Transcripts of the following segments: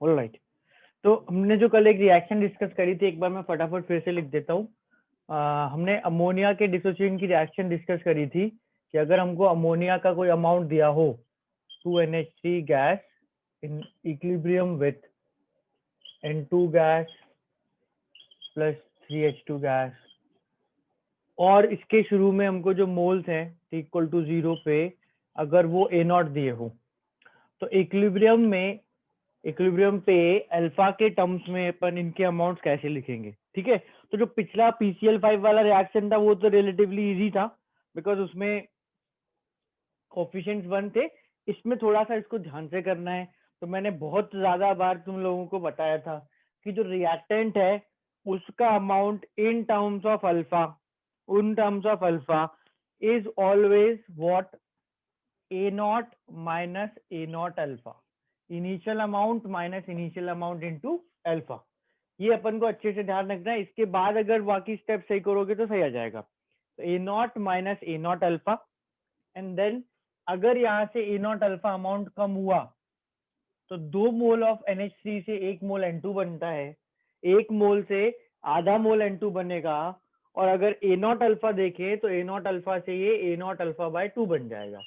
Alright, तो हमने जो कल एक रिएक्शन डिस्कस करी थी, एक बार मैं फटाफट फिर से लिख देता हूँ। हमने अमोनिया के डिसोसिएशन की रिएक्शन डिस्कस करी थी कि अगर हमको अमोनिया का कोई अमाउंट दिया हो 2NH3 gas in equilibrium with N2 gas plus 3H2 gas, और इसके शुरू में हमको जो मोल्स हैं इक्वल टू 0 पे अगर वो A0 दिए हो, तो इक्विलिब्रियम पे अल्फा के टर्म्स में अपन इनके अमाउंट्स कैसे लिखेंगे। ठीक है, तो जो पिछला PCl5 वाला रिएक्शन था वो तो रिलेटिवली इजी था बिकॉज उसमें कोफिशिएंट्स 1 थे। इसमें थोड़ा सा इसको ध्यान से करना है। तो मैंने बहुत ज्यादा बार तुम लोगों को बताया था कि जो रिएक्टेंट है उसका amount in terms of alpha is always what A0 minus A0 alpha, initial amount minus initial amount into alpha. ये अपन को अच्छे से ध्यान रखना है। इसके बाद अगर बाकी स्टेप सही करोगे तो सही आ जाएगा। तो A0 minus A0 alpha, and then अगर यहाँ से A0 अल्फा अमाउंट कम हुआ तो 2 मोल ऑफ NH3 से 1 मोल N2 बनता है, 1 मोल से आधा मोल N2 बनेगा, और अगर A0 अल्फा देखे तो A0 अल्फा से ये A0 अल्फा बाय 2 बन जाएगा।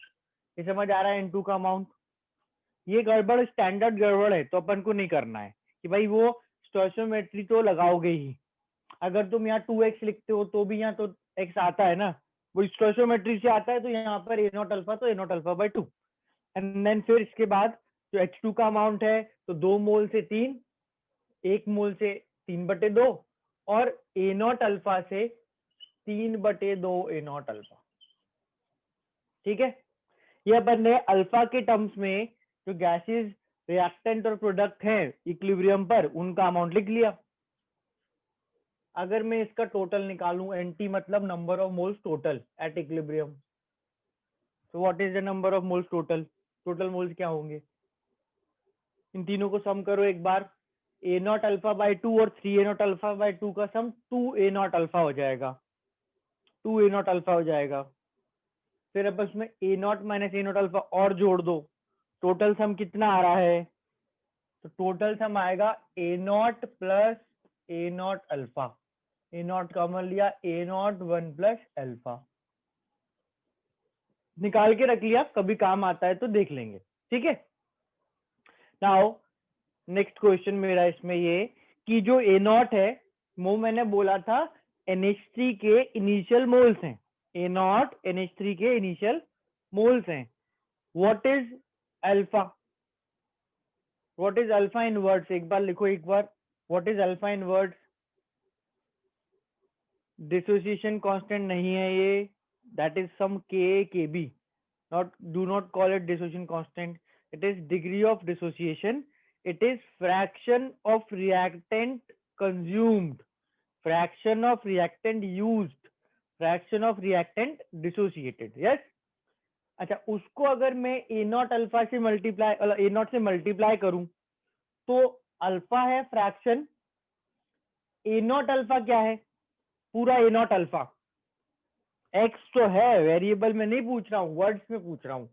ये समझ आ रहा है N2 का अमाउंट। ये गड़बड़ स्टैंडर्ड गड़बड़ है, तो अपन को नहीं करना है कि भाई वो स्टोइचियोमेट्री तो लगाओगे ही। अगर तुम यहाँ 2x लिखते हो तो भी यहाँ तो x आता है ना, वो स्टोइचियोमेट्री से आता है, तो यहाँ पर A0 अल्फा तो A0 alpha by 2, and then फिर इसके बाद जो H2 का अमाउंट है तो 2 मोल से 3, 1 मोल से 3/2, और A0 अल्फा से 3/2 A0 अल्फा। ठीक है, ये अपन ने अल्फा के टर्म्स में जो गैसेस रिएक्टेंट और प्रोडक्ट हैं इक्विलिब्रियम पर उनका अमाउंट लिख लिया। अगर मैं इसका टोटल निकालूं, NT मतलब number of moles total at equilibrium, तो what is the number of moles total, total moles क्या होंगे, इन तीनों को सम करो एक बार। A0 अल्फा बाय 2 और 3A0 अल्फा बाय 2 का सम 2A0 अल्फा हो जाएगा, 2A0 अल्फा हो जाएगा। फिर अब उसमें A0 माइनस A0 अल्फा और जोड़ दो, टोटल सम कितना आ रहा है, तो टोटल सम आएगा A0 plus A0 alpha, A0 common लिया, A0 1 प्लस अल्फा निकाल के रख लिया, कभी काम आता है तो देख लेंगे। ठीक है, नाउ नेक्स्ट क्वेश्चन मेरा इसमें ये कि जो A0 है वो मैंने बोला था NH3 के इनिशियल मोल्स हैं, A0 NH3 के इनिशियल मोल्स हैं। What is alpha, what is alpha in words, एक बार लिखो एक बार, what is alpha in words. Dissociation constant नहीं है ये, that is some Kb, not do not call it dissociation constant, it is degree of dissociation, it is fraction of reactant consumed, fraction of reactant used, fraction of reactant dissociated। yes, अच्छा, उसको अगर मैं A0 alpha से multiply A0 से multiply करूं तो alpha है fraction, A0 alpha क्या है, पूरा A0 अल्फा, एक्स तो है वेरिएबल में नहीं पूछ रहा हूं, वर्ड्स में पूछ रहा हूं।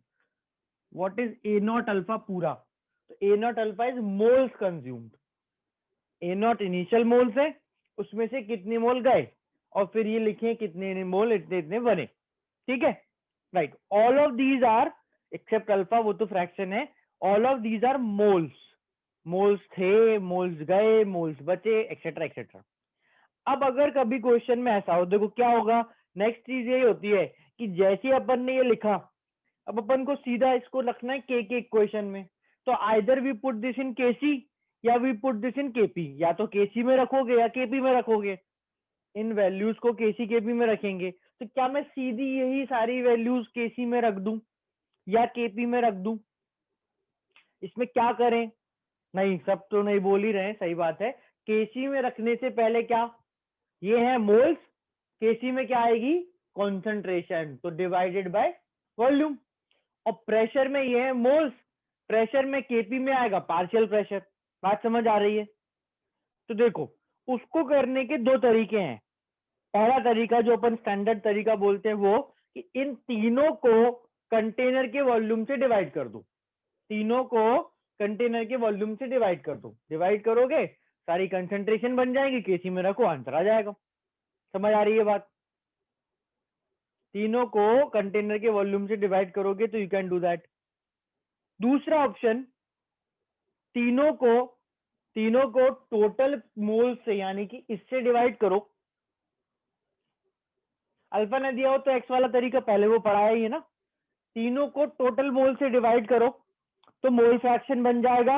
व्हाट इज A0 अल्फा पूरा, तो A0 alpha is moles consumed, A0 initial moles है, उसमें से कितने मोल गए, और फिर ये लिखे कितने मोल इतने इतने बने। ठीक है, right, all of these are except alpha, वो तो फ्रैक्शन है, all of these are moles, moles थे, मोल्स गए, मोल्स बचे, एक्सेट्रा एक्सेट्रा। अब अगर कभी क्वेश्चन में ऐसा हो, देखो क्या होगा, नेक्स्ट चीज ये होती है कि जैसे अपन ने ये लिखा, अब अपन को सीधा इसको रखना है के इक्वेशन में, तो either we put this in KC या we put this in KP, या तो केसी में रखोगे या केपी में रखोगे, इन वैल्यूज को केसी केपी में रखेंगे। तो क्या मैं सीधी यही सारी वैल्यूज केसी में रख दूं या केपी में रख दूं, इसमें क्या करें, नहीं सब तो नहीं बोल ही रहे हैं, सही बात है। केसी में रखने से पहले क्या, ये है मोल्स, केसी में क्या आएगी, कॉन्सेंट्रेशन, तो डिवाइडेड बाय वॉल्यूम, और प्रेशर में ये है मोल्स, प्रेशर में केपी में आएगा पार्शियल प्रेशर। बात समझ आ रही है, तो देखो उसको करने के दो तरीके हैं। पहला तरीका जो अपन स्टैंडर्ड तरीका बोलते हैं वो कि इन तीनों को कंटेनर के वॉल्यूम से डिवाइड कर दो, तीनों को कंटेनर के वॉल्यूम से डिवाइड कर दो, डिवाइड करोगे सारी कंसंट्रेशन बन जाएगी, केसी में रखो आंसर आ जाएगा। समझ आ रही है बात? तीनों को कंटेनर के वॉल्यूम से डिवाइड करोगे तो यू कैन डू दैट। दूसरा ऑप्शन, तीनों को टोटल मोल से यानी कि इससे डिवाइड करो। अल्फा ने दिया हो तो एक्स वाला तरीका पहले वो पढ़ाया ही है ना। तीनों को टोटल मोल से डिवाइड करो तो मोल फ्रैक्शन बन जाएगा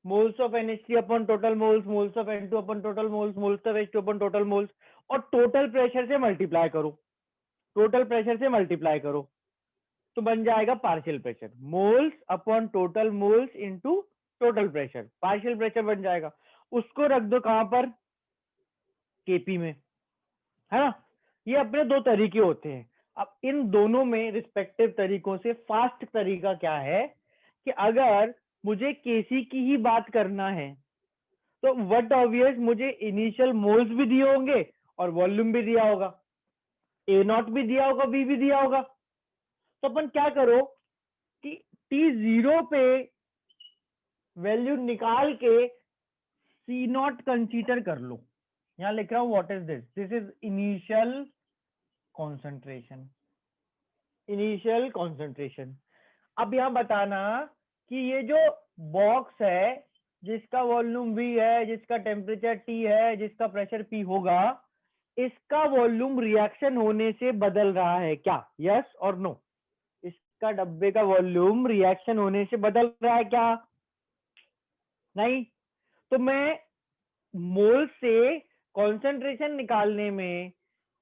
moles of NH3 upon total moles, moles of N2 upon total moles, moles of H2 upon total moles, और टोटल प्रेशर से मल्टीप्लाई करो, टोटल प्रेशर से मल्टीप्लाई करो तो बन जाएगा partial pressure, moles upon total moles into total pressure, partial pressure बन जाएगा। उसको रख दो कहां पर? केपी में, है ना। ये अपने दो तरीके होते हैं। अब इन दोनों में रिस्पेक्टिव तरीकों से फास्ट तरीका क्या है कि अगर मुझे केसी की ही बात करना है तो व्हाट ऑब्वियस मुझे इनिशियल मोल्स भी दिए होंगे और वॉल्यूम भी दिया होगा, ए नॉट भी दिया होगा, बी भी दिया होगा। तो अपन क्या करो कि T0 पे वैल्यू निकाल के सी नॉट कंसीडर कर लो। यहां लिख रहा हूं what is this, this is initial concentration, initial concentration. अब यहां बताना कि ये जो बॉक्स है जिसका वॉल्यूम V है, जिसका टेम्परेचर T है, जिसका प्रेशर P होगा, इसका वॉल्यूम रिएक्शन होने से बदल रहा है क्या? यस और नो? इसका डब्बे का वॉल्यूम रिएक्शन होने से बदल रहा है क्या? नहीं। तो मैं मोल से कॉन्सेंट्रेशन निकालने में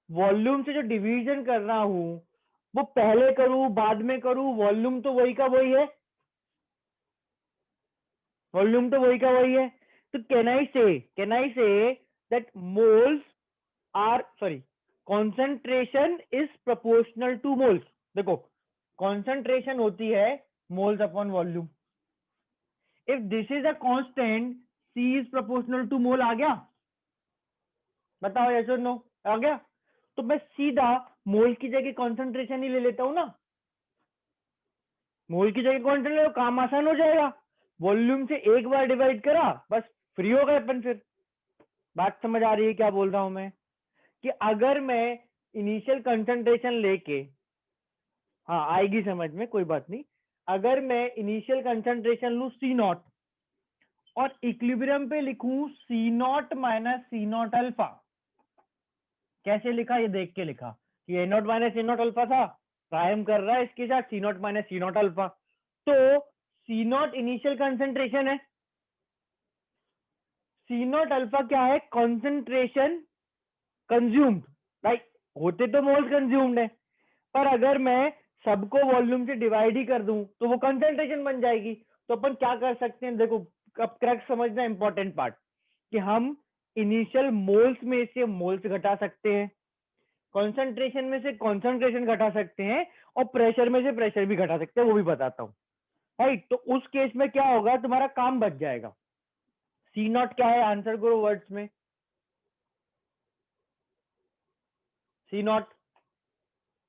वॉल्यूम से जो डिवीजन कर रहा हूं वो पहले करूं बाद में करूं, वॉल्यूम तो वही का वही है, वॉल्यूम तो वही का वही है। तो can I say that moles are sorry concentration is proportional to moles. देखो कॉन्सेंट्रेशन होती है moles upon volume. If this is a constant, C is proportional to mole. आ गया? बताओ यस और नो? आ गया? तो मैं सीधा मोल की जगह कॉन्सेंट्रेशन ही ले लेता हूं ना, मोल की जगह कॉन्सेंट्रेशन ले, काम आसान हो जाएगा। वॉल्यूम से एक बार डिवाइड करा, बस फ्री हो गए अपन फिर। बात समझ आ रही है क्या बोल रहा हूं मैं? कि अगर मैं इनिशियल कंसंट्रेशन लेके, हाँ आएगी समझ में, कोई बात नहीं। अगर मैं इनिशियल कंसंट्रेशन लू सी नॉट और इक्विलिब्रियम पे लिखूं C naught minus C naught alpha, कैसे लिखा ये देख के लिखा कि A naught minus A naught alpha था, प्राइम कर रहा है इसके साथ C naught minus C naught alpha. तो सी नॉट इनिशियल कंसंट्रेशन है, सी नॉट अल्फा क्या है? Concentration consumed, right? होते तो मोल्स कंज्यूम्ड है, पर अगर मैं सबको वॉल्यूम से डिवाइड ही कर दूं तो वो कंसंट्रेशन बन जाएगी। तो अपन क्या कर सकते हैं, देखो अब क्रक्स समझना इंपॉर्टेंट पार्ट, कि हम इनिशियल मोल्स में से मोल्स घटा सकते हैं, कंसंट्रेशन में से कंसंट्रेशन घटा सकते हैं, और प्रेशर में से प्रेशर भी घटा सकते हैं, वो भी बताता हूं, राइट? तो उस केस में क्या होगा, तुम्हारा काम बच जाएगा। सी नॉट क्या है? आंसर करो वर्ड्स में। सी नॉट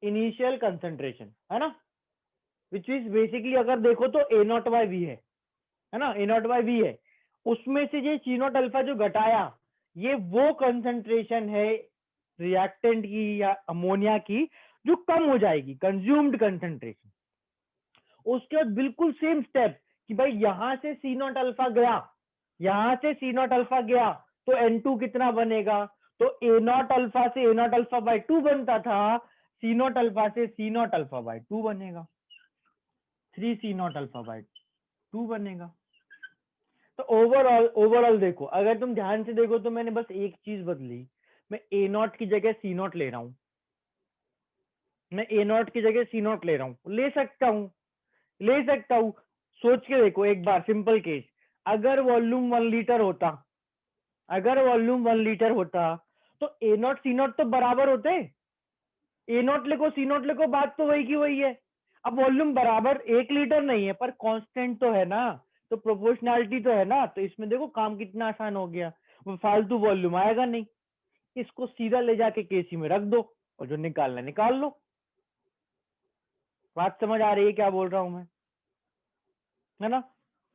इनिशियल कंसंट्रेशन है ना, विच इज बेसिकली अगर देखो तो ए नॉट बाय वी है ना, ए नॉट बाय वी है। उसमें से ये सी नॉट अल्फा जो घटाया, ये वो कंसंट्रेशन है रिएक्टेंट की या अमोनिया की जो कम हो जाएगी, कंज्यूम्ड कंसंट्रेशन। उसके बाद बिल्कुल सेम स्टेप कि भाई यहां से सी नॉट अल्फा गया, यहां से सी नॉट अल्फा गया तो N2 कितना बनेगा? तो ए नॉट अल्फा से ए नॉट अल्फा बाय 2 बनता था, सी नॉट अल्फा से सी नॉट अल्फा बाय 2 बनेगा, 3 सी नॉट अल्फा बाय 2 बनेगा। तो ओवरऑल देखो, अगर तुम ध्यान से देखो तो मैंने बस एक चीज बदली, मैं ए नॉट की जगह सी नॉट ले रहा हूं, मैं ए नॉट की जगह सी नॉट ले रहा हूं, ले सकता हूं, ले सकता हूं। सोच के देखो एक बार, सिंपल केस, अगर वॉल्यूम 1 लीटर होता, अगर वॉल्यूम 1 लीटर होता तो ए नॉट सी नॉट तो बराबर होते, ए नॉट लिखो सी नॉट लिखो, बात तो वही की वही है। अब वॉल्यूम बराबर 1 लीटर नहीं है पर कांस्टेंट तो है ना, तो प्रोपोर्शनैलिटी तो है ना, तो इसमें देखो काम कितना आसान हो गया, वो फालतू वॉल्यूम आएगा नहीं, इसको सीधा ले जाके केसी में रख दो और जो निकालना निकाल लो। बात समझ आ रही है क्या बोल रहा हूं मैं, है ना?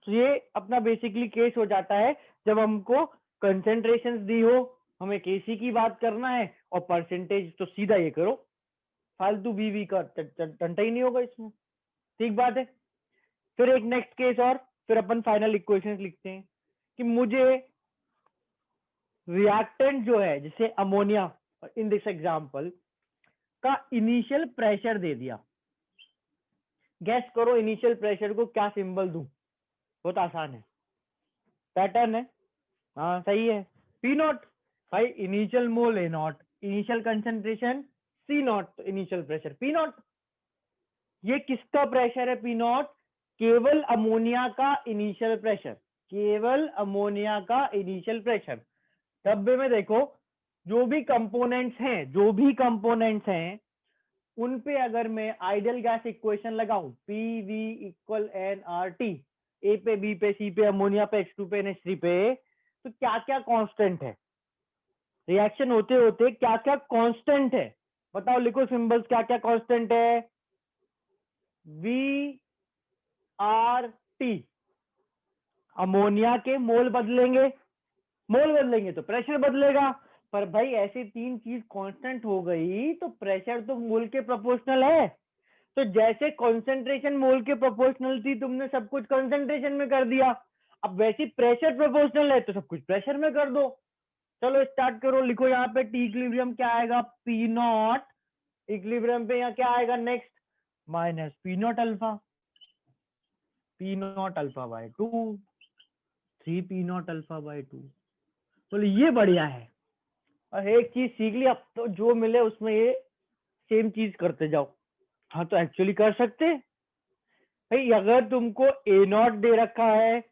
तो ये अपना बेसिकली केस हो जाता है जब हमको कंसेंट्रेशन दी हो, हमें केसी की बात करना है और परसेंटेज, तो सीधा ये करो, फालतू वीवी का टंटा ही नहीं होगा इसमें। ठीक बात है। फिर एक नेक्स्ट केस और फिर अपन फाइनल इक्वेशंस लिखते हैं कि मुझे रिएक्टेंट जो है जैसे अमोनिया इन दिस एग्जांपल का इनिशियल प्रेशर दे दिया। गैस करो इनिशियल प्रेशर को क्या सिंबल दूं? बहुत आसान है, पैटर्न है। हाँ सही है, पी नॉट। भाई initial mole A not, initial concentration C not, initial pressure P not. ये किसका प्रेशर है पी नॉट? केवल अमोनिया का इनिशियल प्रेशर, केवल अमोनिया का इनिशियल प्रेशर। डब्बे में देखो जो भी कंपोनेंट्स हैं, जो भी कंपोनेंट्स हैं उन पे अगर मैं आइडियल गैस इक्वेशन लगाऊं P V equal n R T, A पे बी पे सी पे अमोनिया पे H2 पे NH3 पे, तो क्या क्या कांस्टेंट है रिएक्शन होते होते, क्या क्या कांस्टेंट है बताओ, लिखो सिंबल्स, क्या क्या कांस्टेंट है? वी आर टी, अमोनिया के मोल बदलेंगे, मोल बदलेंगे तो प्रेशर बदलेगा। पर भाई ऐसे तीन चीज कांस्टेंट हो गई तो प्रेशर तो मोल के प्रोपोर्शनल है। तो जैसे कंसंट्रेशन मोल के प्रोपोर्शनल थी, तुमने सब कुछ कंसंट्रेशन में कर दिया, अब वैसे प्रेशर प्रोपोर्शनल है तो सब कुछ प्रेशर में कर दो। चलो स्टार्ट करो, लिखो यहाँ पे टी इक्विलिब्रियम क्या आएगा, पी नॉट। इक्विलिब्रियम पे यहाँ क्या आएगा next, minus P not alpha, P not alpha by 2, 3 P not alpha by 2। बोले ये बढ़िया है, और एक चीज सीख ली, अब तो जो मिले उसमें ये सेम चीज करते जाओ। हाँ तो एक्चुअली कर सकते हैं भाई, अगर तुमको ए नॉट दे रखा है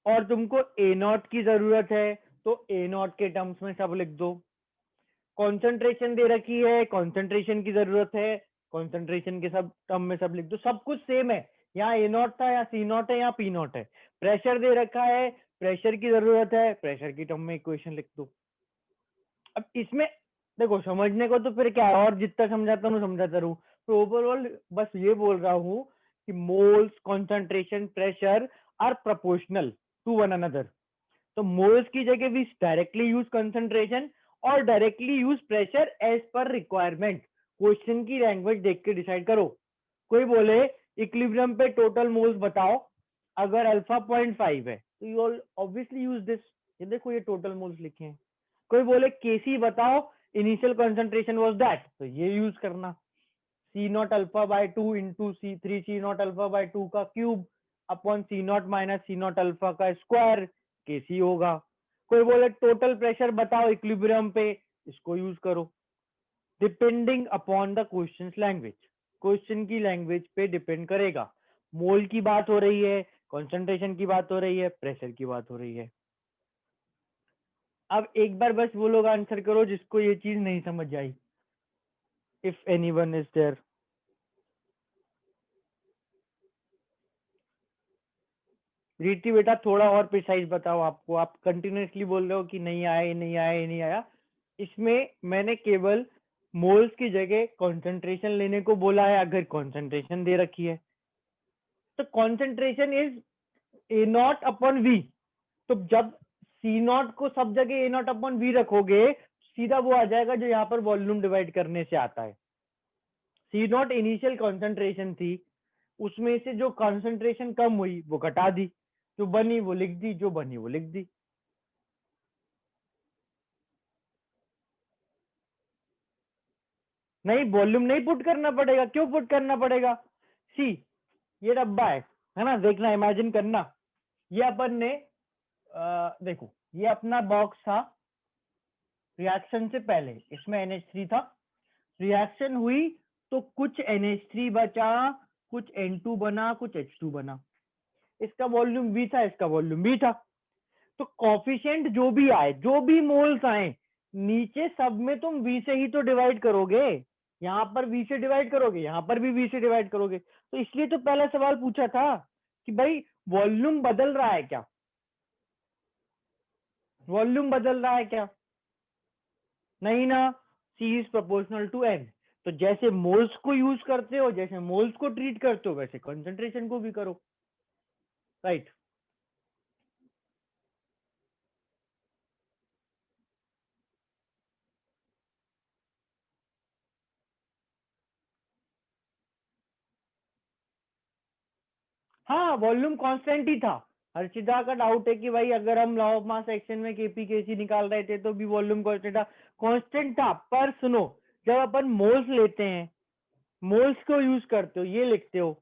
और तुमको ए नॉट की जरूरत है तो ए नॉट के टर्म्स में सब लिख दो। कॉन्सेंट्रेशन दे रखी है, कॉन्सेंट्रेशन की जरूरत है, कॉन्सेंट्रेशन के सब टर्म में सब लिख दो, सब कुछ सेम है। यहाँ ए नॉट था, या सी नॉट है, या पी नॉट है। प्रेशर दे रखा है, प्रेशर की जरूरत है, प्रेशर की टर्म में इक्वेशन लिख दो। अब इसमें देखो समझने को तो फिर क्या है, और जितना समझाता हूँ समझाता रहूं, तो ओवरऑल बस ये बोल रहा हूँ कि moles, concentration, pressure are proportional to one another. तो मोल्स की जगह वी डायरेक्टली यूज कंसंट्रेशन और directly use pressure as per requirement. Question की लैंग्वेज देख के डिसाइड करो। कोई बोले इक्विलिब्रियम पे टोटल मोल्स बताओ, अगर अल्फा 0.5 है तो यू ऑब्वियसली यूज दिस। ये देखो ये टोटल मोल्स लिखे हैं। कोई बोले केसी बताओ, इनिशियल कंसंट्रेशन वाज दैट, तो ये यूज करना, C naught alpha by 2 into C 3 C naught alpha by 2 का cube upon C naught minus C naught alpha का स्क्वायर, केसी होगा। कोई बोले टोटल प्रेशर बताओ इक्विलिब्रियम पे, इसको यूज करो। Depending upon the question language, question की लैंग्वेज पे डिपेंड करेगा। मोल की बात हो रही है, कंसंट्रेशन की बात हो रही है, प्रेशर की बात हो रही है। अब एक बार बस वो लोग आंसर करो जिसको ये चीज नहीं समझ आई, इफ एनीवन इज देयर। रीति बेटा थोड़ा और प्रिसाइज बताओ, आपको आप कंटिन्यूसली बोल रहे हो कि नहीं आया, नहीं आया, नहीं आया। इसमें मैंने केवल मोल्स की जगह कंसंट्रेशन लेने को बोला है, अगर कंसंट्रेशन दे रखी है तो concentration is A not upon V. तो जब सी नॉट को सब जगह ए नॉट अपॉन वी रखोगे, सीधा वो आ जाएगा जो यहाँ पर वॉल्यूम डिवाइड करने से आता है। सी नॉट इनिशियल कॉन्सेंट्रेशन थी, उसमें से जो कॉन्सेंट्रेशन कम हुई वो घटा दी, जो बनी वो लिख दी, जो बनी वो लिख दी। नहीं वॉल्यूम नहीं पुट करना पड़ेगा, क्यों पुट करना पड़ेगा? सी ये डब्बा है ना, देखना, इमेजिन करना, ये अपन ने देखो ये अपना बॉक्स था, रिएक्शन से पहले इसमें NH3 था, रिएक्शन हुई तो कुछ NH3 बचा, कुछ N2 बना, कुछ H2 बना। इसका वॉल्यूम V था, इसका वॉल्यूम V था। तो कॉफिशिएंट जो भी आए, जो भी मोल्स आए, नीचे सब में तुम V से ही तो डिवाइड करोगे, यहाँ पर V से डिवाइड करोगे, यहाँ पर भी V से डिवाइड करोगे। तो इसलिए तो पहला सवाल पूछा था कि भाई वॉल्यूम बदल रहा है क्या, वॉल्यूम बदल रहा है क्या? नहीं ना, C is proportional to N। तो जैसे मोल्स को यूज करते हो, जैसे मोल्स को ट्रीट करते हो, वैसे कंसंट्रेशन को भी करो, राइट? हाँ वॉल्यूम कांस्टेंट ही था। हर्षिता का डाउट है कि भाई अगर हम लॉ ऑफ मास सेक्शन में केपी केसी निकाल रहे थे तो भी वॉल्यूम कांस्टेंट था। पर सुनो, जब अपन मोल्स लेते हैं, मोल्स को यूज करते हो, ये लिखते हो,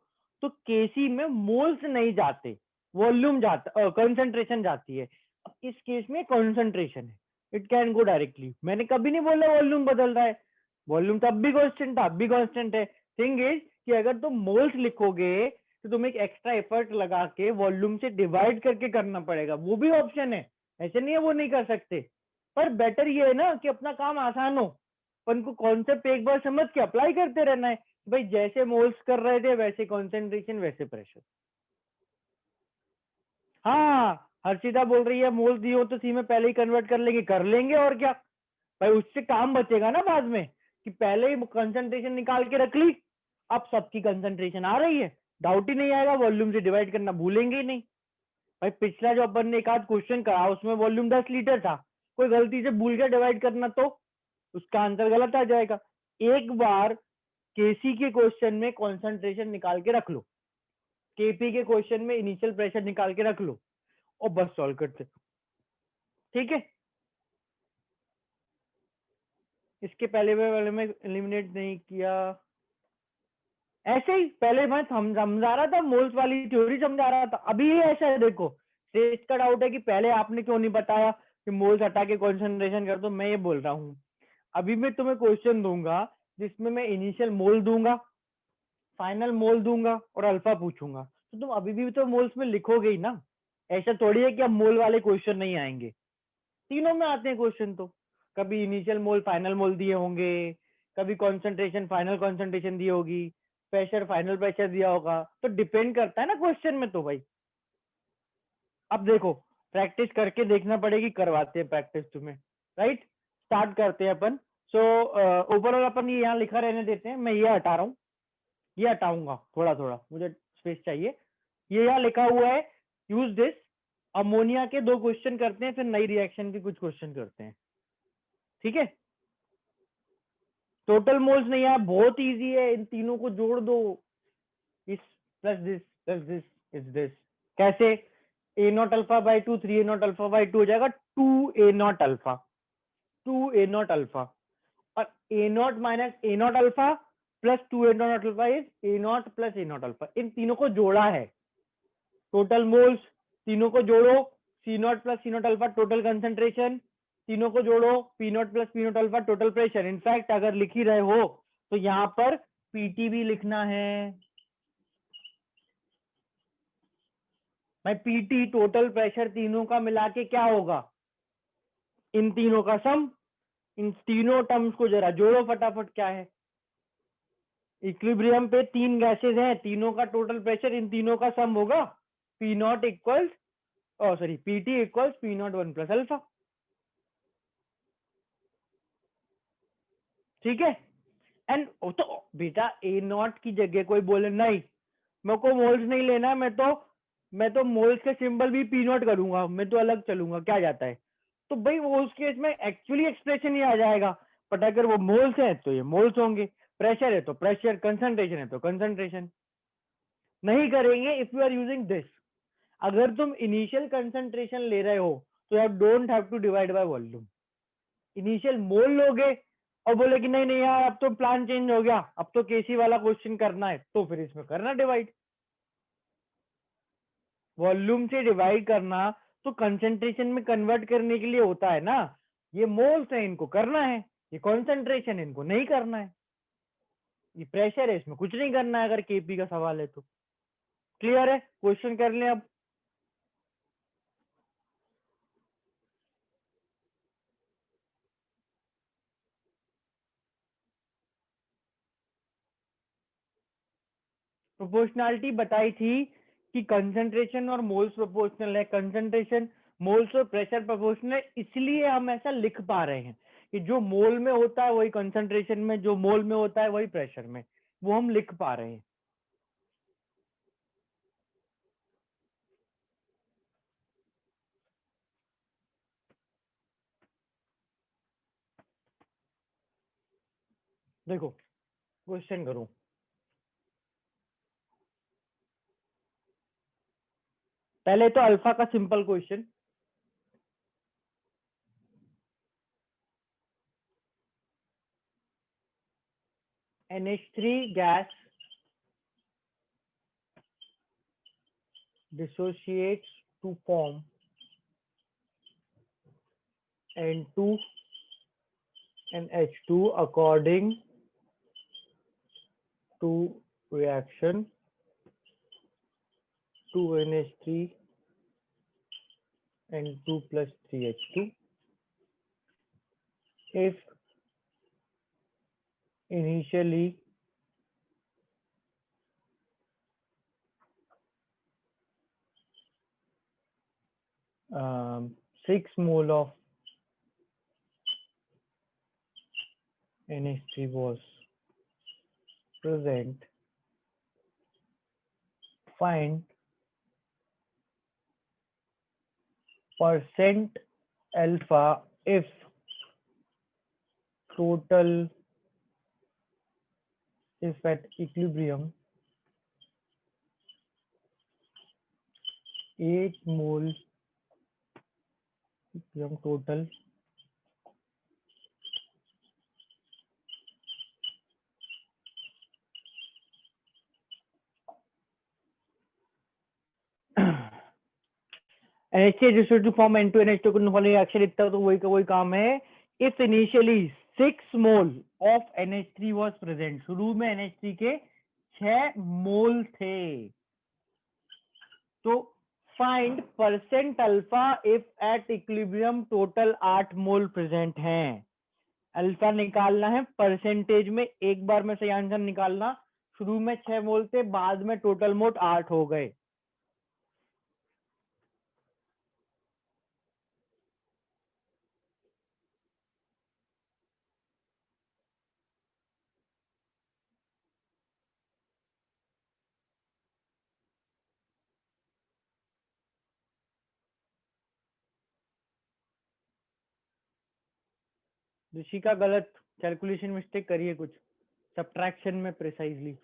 तो केसी में मोल्स नहीं जाते, वॉल्यूम जाता, कंसंट्रेशन जाती है। अब इस केस में कंसंट्रेशन है, इट कैन गो डायरेक्टली। मैंने कभी नहीं बोला वॉल्यूम बदल रहा है, वॉल्यूम तब भी कांस्टेंट था, अब भी कांस्टेंट है। थिंग इज कि अगर तुम मोल्स लिखोगे तो तुम्हें एक एक्स्ट्रा एफर्ट लगा के वॉल्यूम से डिवाइड करके करना पड़ेगा, वो भी ऑप्शन है, ऐसे नहीं है वो नहीं कर सकते। पर बेटर ये है ना कि अपना काम आसान हो, अपन को कॉन्सेप्ट एक बार समझ के अप्लाई करते रहना है। भाई जैसे मोल्स कर रहे थे वैसे कॉन्सेंट्रेशन वैसे प्रेशर। हाँ हर्षिता बोल रही है मोल्स दिए हो तो सी में पहले ही कन्वर्ट कर लेंगे और क्या। भाई उससे काम बचेगा ना बाद में, कि पहले ही कंसंट्रेशन निकाल के रख ली, अब सबकी कंसंट्रेशन आ रही है, डाउट ही नहीं आएगा, वॉल्यूम से डिवाइड करना भूलेंगे ही नहीं। भाई पिछला जो अपन ने एक आध क्वेश्चन करा उसमें वॉल्यूम 10 लीटर था, कोई गलती से भूल गया डिवाइड करना तो उसका आंसर गलत आ जाएगा। एक बार केसी के क्वेश्चन में कॉन्सेंट्रेशन निकाल के रख लो, केपी के क्वेश्चन में इनिशियल प्रेशर निकाल के रख लो, और बस सॉल्व करते। ठीक है, इसके पहले वाले में एलिमिनेट नहीं किया, ऐसे ही पहले मैं समझा रहा था, मोल्स वाली थ्योरी समझा रहा था। अभी ये ऐसा है, देखो श्रेष्ठ का डाउट है कि पहले आपने क्यों नहीं बताया कि मोल्स हटा के कॉन्सेंट्रेशन कर दो। मैं ये बोल रहा हूँ, अभी मैं तुम्हें क्वेश्चन दूंगा जिसमें मैं इनिशियल मोल दूंगा, फाइनल मोल दूंगा और अल्फा पूछूंगा, तो तुम अभी भी तो मोल्स में लिखोगे ही ना। ऐसा थोड़ी है कि अब मोल वाले क्वेश्चन नहीं आएंगे, तीनों में आते हैं क्वेश्चन तो। कभी इनिशियल मोल फाइनल मोल दिए होंगे, कभी कॉन्सेंट्रेशन फाइनल कॉन्सेंट्रेशन दी होगी, प्रेशर फाइनल प्रेशर दिया होगा, तो डिपेंड करता है ना क्वेश्चन में तो भाई। अब देखो, प्रैक्टिस करके देखना पड़ेगी, करवाते हैं प्रैक्टिस तुम्हें, राइट। स्टार्ट करते हैं अपन। सो ओवरऑल अपन ये यहाँ लिखा रहने देते हैं, मैं ये हटा रहा हूँ, ये हटाऊंगा, थोड़ा थोड़ा मुझे स्पेस चाहिए। ये यहाँ लिखा हुआ है, यूज दिस। अमोनिया के 2 क्वेश्चन करते हैं, फिर नई रिएक्शन के कुछ क्वेश्चन करते हैं, ठीक है। टोटल मोल्स नहीं है, बहुत इजी है, इन तीनों को जोड़ दो, इस प्लस दिस इज दिस। कैसे? A naught alpha by two, 3 a not alpha by 2 हो जाएगा 2 a not alpha, 2 a not alpha. और A naught minus A naught alpha plus 2 a not अल्फा is A naught plus A naught alpha. इन तीनों को जोड़ा है, total moles, तीनों को जोड़ो, C naught plus C naught alpha total concentration, तीनों को जोड़ो, P naught plus P not alpha total pressure. In fact अगर लिख ही रहे हो तो यहाँ पर पीटी भी लिखना है। भाई पीटी टोटल प्रेशर तीनों का मिला के क्या होगा, इन तीनों का सम। इन तीनों टर्म्स को जरा जोड़ो फटाफट, क्या है, इक्विलिब्रियम पे 3 गैसेज हैं, तीनों का टोटल प्रेशर इन तीनों का सम होगा, P not equals, sorry PT equals P not 1 plus alpha. ठीक है। एंड तो बेटा ए नॉट की जगह कोई बोले नहीं मेरे को मोल्स नहीं लेना है, मैं तो मोल्स के सिंबल भी पी नॉट करूंगा, मैं तो अलग चलूंगा, क्या जाता है। तो भाई वो उस केस में एक्चुअली एक्सप्रेशन ही आ जाएगा। बट अगर वो मोल्स है तो ये मोल्स होंगे, प्रेशर है तो प्रेशर, कंसंट्रेशन है तो कंसंट्रेशन। नहीं करेंगे if you are using this. अगर तुम इनिशियल कंसंट्रेशन ले रहे हो तो you don't have to divide by volume. Initial mole लोगे और बोले कि नहीं नहीं यार अब तो प्लान चेंज हो गया, अब तो केसी वाला क्वेश्चन करना है, तो फिर इसमें करना डिवाइड, वॉल्यूम से डिवाइड करना तो कंसेंट्रेशन में कन्वर्ट करने के लिए होता है ना। ये मोल्स है, इनको करना है, ये कॉन्सेंट्रेशन इनको नहीं करना है, ये प्रेशर है इसमें कुछ नहीं करना है अगर केपी का सवाल है तो। क्लियर है, क्वेश्चन कर लें अब। प्रोपोर्शनैलिटी बताई थी कि कंसंट्रेशन और मोल्स प्रोपोर्शनल है, कंसंट्रेशन मोल्स और प्रेशर प्रोपोर्शनल है, इसलिए हम ऐसा लिख पा रहे हैं कि जो मोल में होता है वही कंसंट्रेशन में, जो मोल में होता है वही प्रेशर में, वो हम लिख पा रहे हैं। देखो क्वेश्चन करो, पहले तो अल्फा का simple question, NH3 gas dissociates to form N2 and H2 according to reaction 2NH3 and 2 plus 3H2. If initially 6 mole of NH3 was present, find percent alpha if total, if at equilibrium 8 mole total NH3 is to form N2 NH2 को reaction इतना तो वही का वही काम है. If initially 6 mole of NH3 was present, शुरू में NH3 के 6 मोल थे, तो find percent alpha if at equilibrium total 8 mole present हैं. अल्फा निकालना है परसेंटेज में, एक बार में सही आंसर निकालना. शुरू में 6 मोल थे, बाद में टोटल मोल 8 हो गए. ऋषि का गलत कैलकुलेशन मिस्टेक करिए कुछ सब्ट्रैक्शन में प्रिसाइजली.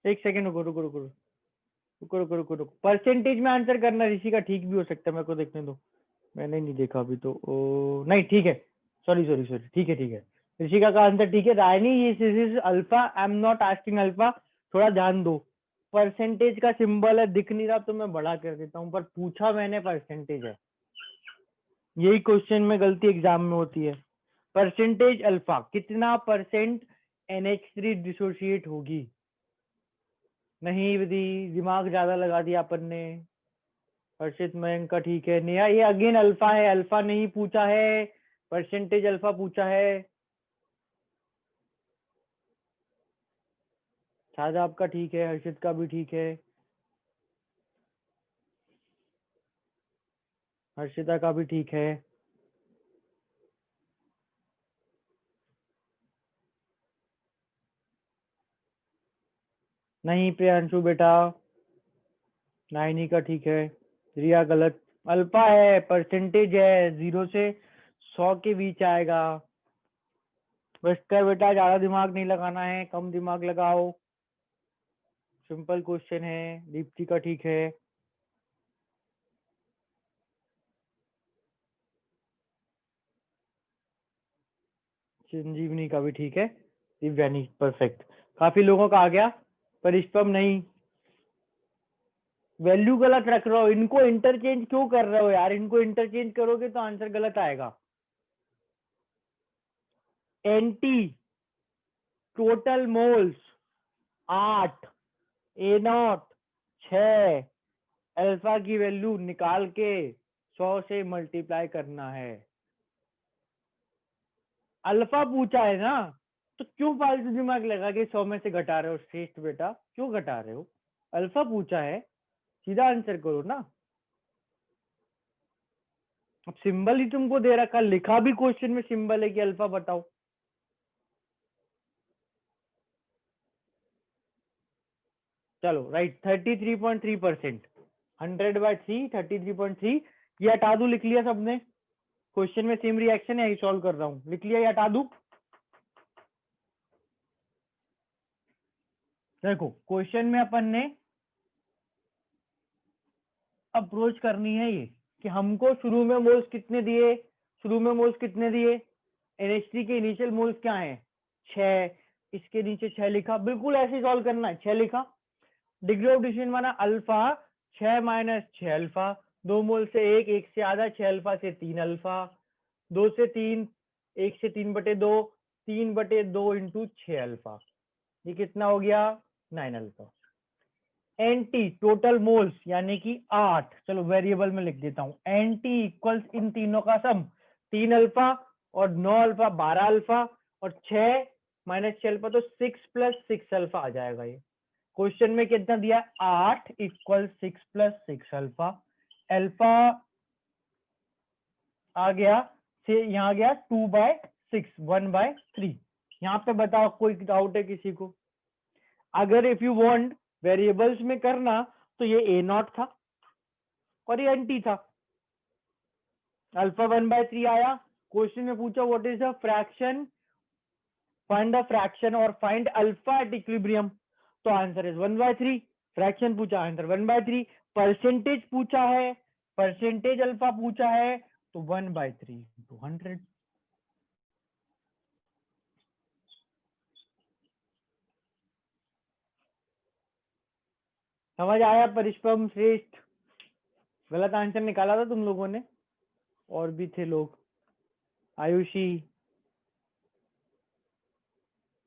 एक सेकेंड रुको रुको रुको रुको रुको रुको रुको. परसेंटेज में आंसर करना ऋषि का ठीक भी हो सकता है, मेरे को देखने दो, मैंने नहीं देखा अभी तो. नहीं ठीक है, सॉरी सॉरी सॉरी, ठीक है ठीक है. ऋषिका का आंसर ठीक है. रायनी is alpha, I am not asking alpha. थोड़ा ध्यान दो, परसेंटेज का सिंबल है, दिख नहीं रहा तो मैं बड़ा कर देता हूँ, पर पूछा मैंने परसेंटेज है. यही क्वेश्चन में गलती एग्जाम में होती है. परसेंटेज अल्फा, कितना परसेंट NH3 डिसोशिएट होगी. नहीं विधि, दिमाग ज्यादा लगा दिया अपन ने. हर्षित मयंक का ठीक है. नेहा ये अगेन अल्फा है, अल्फा नहीं पूछा है, परसेंटेज अल्फा पूछा है. शायद आपका ठीक है, हर्षित का भी ठीक है, हर्षिता का भी ठीक है. नहीं प्रियांशु बेटा, नाइनी का ठीक है. रिया गलत. अल्फा है, परसेंटेज है, 0 से 100 के बीच आएगा. बस कर बेटा, ज्यादा दिमाग नहीं लगाना है, कम दिमाग लगाओ. सिंपल क्वेश्चन है. दीप्ति का ठीक है. संजीवनी का भी ठीक है. दिव्यानी परफेक्ट. काफी लोगों का आ गया, पर इष्टम नहीं. वैल्यू गलत रख रहे हो, इनको इंटरचेंज क्यों कर रहे हो यार. इनको इंटरचेंज करोगे तो आंसर गलत आएगा. NT total moles 8, A0 6, alpha की वैल्यू निकाल के 100 से मल्टीप्लाई करना है. अल्फा पूछा है ना, तो क्यों फालतू दिमाग लगा के 100 में से घटा रहे हो. श्रेष्ठ बेटा क्यों घटा रहे हो. अल्फा पूछा है, सीधा आंसर करो ना. अब सिंबल ही तुमको दे रखा, लिखा भी क्वेश्चन में सिंबल है कि अल्फा बताओ. चलो राइट, 33.3%. 100/3 33.3. ये हटा दू, लिख लिया सबने. क्वेश्चन में सेम रिएक्शन है, सॉल्व कर रहा हूँ, लिख लिया या हटा दूं? देखो क्वेश्चन में अपन ने अप्रोच करनी है ये कि हमको शुरू में मोल्स कितने दिए, शुरू में मोल्स कितने दिए, NH3 के इनिशियल मोल्स क्या है 6, इसके नीचे 6 लिखा, बिल्कुल ऐसे सॉल्व करना है, 6 लिखा। डिग्री ऑफ डिसीजन माना अल्फा 6 माइनस 6 अल्फा, 2 मोल से 1, 1 से आधा, 6 अल्फा से 3 अल्फा, 2 से 3, 1 से 3/2, 3/2 इंटू 6 अल्फा, ये कितना हो गया 9 अल्फा। एनटी टोटल मोल्स यानी कि 8, चलो वेरिएबल में लिख देता हूं, एनटी इक्वल्स इन तीनों का सम 3 अल्फा और 9 अल्फा 12 अल्फा और 6 माइनस 6 अल्फा, तो 6 + 6 अल्फा आ जाएगा। ये क्वेश्चन में कितना दिया 8 इक्वल 6 + 6 अल्फा, अल्फा आ गया से यहाँ गया 2/6, 1/3। यहाँ पे बताओ कोई डाउट है किसी को? अगर इफ यू वांट वेरिएबल्स में करना तो ये A0 था और ये NT था, अल्फा 1/3 आया। क्वेश्चन में पूछा what is the fraction, find the fraction और फाइंड अल्फा एट इक्विलिब्रियम, तो आंसर इज 1/3। फ्रैक्शन पूछा, आंसर 1/3। परसेंटेज पूछा है, परसेंटेज अल्फा पूछा है, तो 1/3 × 100। समझ आया परिश्रम श्रेष्ठ? गलत आंसर निकाला था तुम लोगों ने, और भी थे लोग, आयुषी,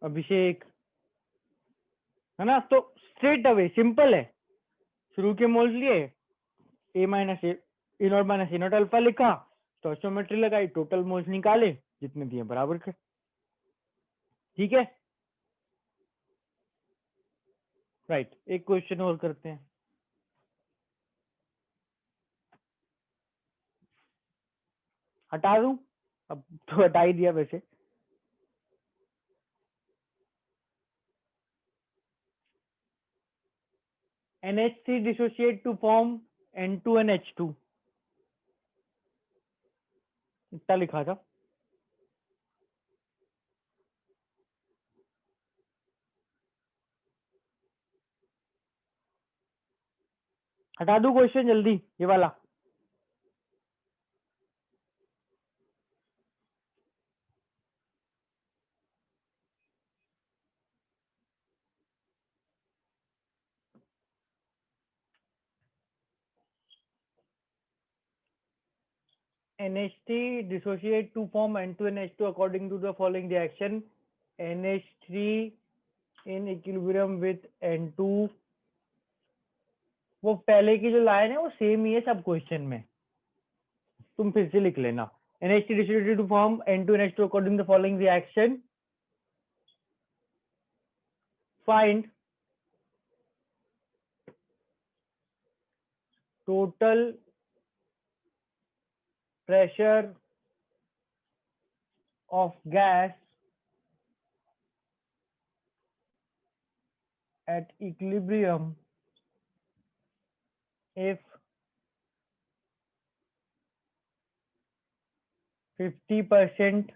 अभिषेक, है ना? तो स्ट्रेट अवे सिंपल है, शुरू के मोल्स लिए, A minus A naught minus A naught alpha लिखा, स्टोइचोमेट्री लगाई, टोटल मोल्स निकाले, जितने दिए बराबर कर। ठीक है, राइट। एक क्वेश्चन और करते हैं, हटा दूं? अब तो हटा ही दिया वैसे। NH3 dissociate to form N2NH2, इतना लिखा था। हटा दूं क्वेश्चन जल्दी ये वाला? NH3 dissociate to form N2NH2 according to the following reaction, NH3 in equilibrium with N2। वो पहले की जो लाइन है वो सेम ही है सब क्वेश्चन में, तुम फिर से लिख लेना। NH3 dissociated to form N2NH2 according to the following reaction, find total pressure of gas at equilibrium if 50%,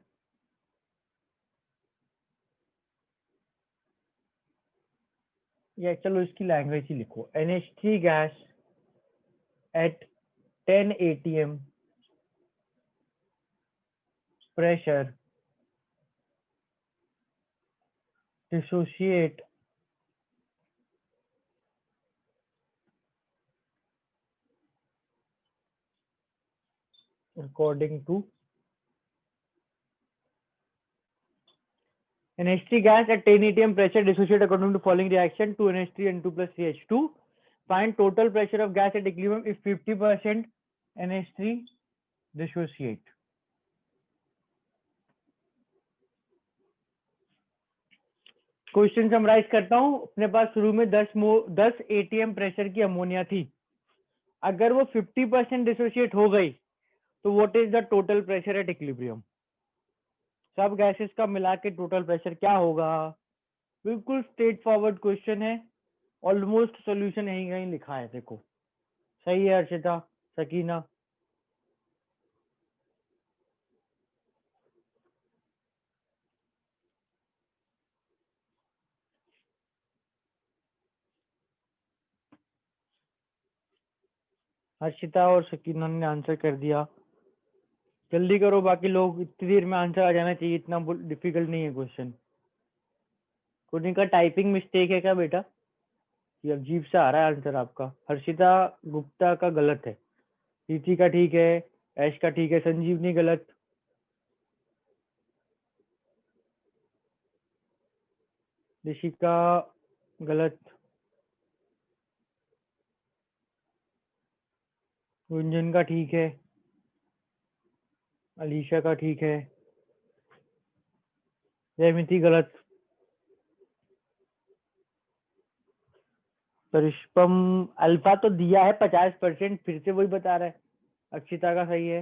या चलो इसकी लैंग्वेज ही लिखो, NH3 gas at 10 atm pressure dissociate according to NH3 gas at 10 atm pressure dissociate according to following reaction, 2NH3 and 2 plus 3H2. Find total pressure of gas at equilibrium if 50% NH3 dissociate. Question summarise करता हूं। अपने पास शुरू में 10 ATM pressure की ammonia थी, अगर वो 50% dissociate हो गई तो what is the total pressure at equilibrium? सब गैसेस का मिला के टोटल प्रेशर क्या होगा? बिल्कुल स्ट्रेट फॉरवर्ड क्वेश्चन है, ऑलमोस्ट सॉल्यूशन यहीं कहीं लिखा है, देखो। सही है अर्चिता, सकीना? हर्षिता और सकीना ने आंसर कर दिया। जल्दी करो, बाकी लोग, इतनी देर में आंसर आ जाना चाहिए, इतना डिफिकल्ट नहीं है क्वेश्चन। कुछ का टाइपिंग मिस्टेक है क्या बेटा? ये अजीब सा आ रहा है आंसर आपका। हर्षिता गुप्ता का गलत है, प्रीति का ठीक है, ऐश का ठीक है, संजीवनी गलत, ऋषिका गलत, गुंजन का ठीक है, अलीशा का ठीक है, जयमिति गलत, रिश्पम अल्फा तो दिया है 50%, फिर से वही बता रहा है। अक्षिता का सही है।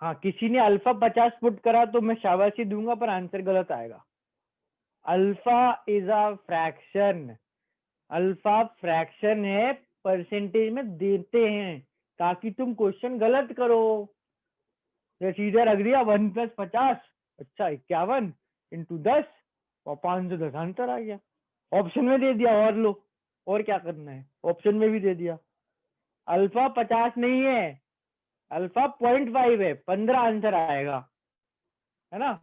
हाँ, किसी ने अल्फा 50 पुट करा तो मैं शाबाशी दूंगा, पर आंसर गलत आएगा। Alpha is a fraction, alpha fraction है, परसेंटेज में देते हैं ताकि तुम क्वेश्चन गलत करो। ये सीधे रख दिया 1+50, अच्छा 51 इंटू 10 और 510 आंसर आ गया। ऑप्शन में दे दिया, और लो, और क्या करना है, ऑप्शन में भी दे दिया। अल्फा 50 नहीं है, अल्फा 0.5 है, 15 आंसर आएगा, है ना?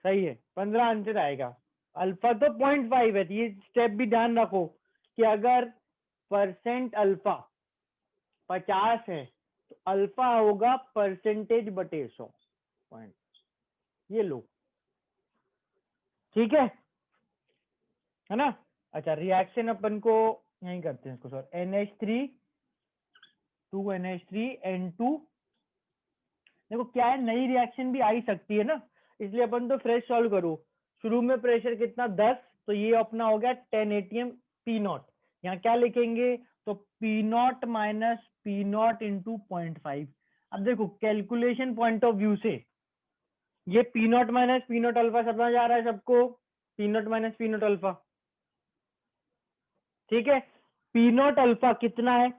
सही है, 15 आंसर आएगा। अल्फा तो 0.5 है, तो ये स्टेप भी ध्यान रखो कि अगर परसेंट अल्फा 50 है तो अल्फा होगा परसेंटेज बटे 100 पॉइंट। ये लो, ठीक है ना? अच्छा, रिएक्शन अपन को यही करते हैं इसको सर। NH3 2NH3 N2, देखो क्या है, नई रिएक्शन भी आ ही सकती है ना, इसलिए अपन तो फ्रेश सॉल्व करो। शुरू में प्रेशर कितना 10, तो ये अपना हो गया 10 atm P0। यहाँ क्या लिखेंगे, तो P0 माइनस P0 इंटू 0.5। अब देखो कैलकुलेशन पॉइंट ऑफ व्यू से ये P0 माइनस P0 अल्फा समझ आ रहा है सबको? P0 माइनस P0 अल्फा, ठीक है। P0 अल्फा कितना है,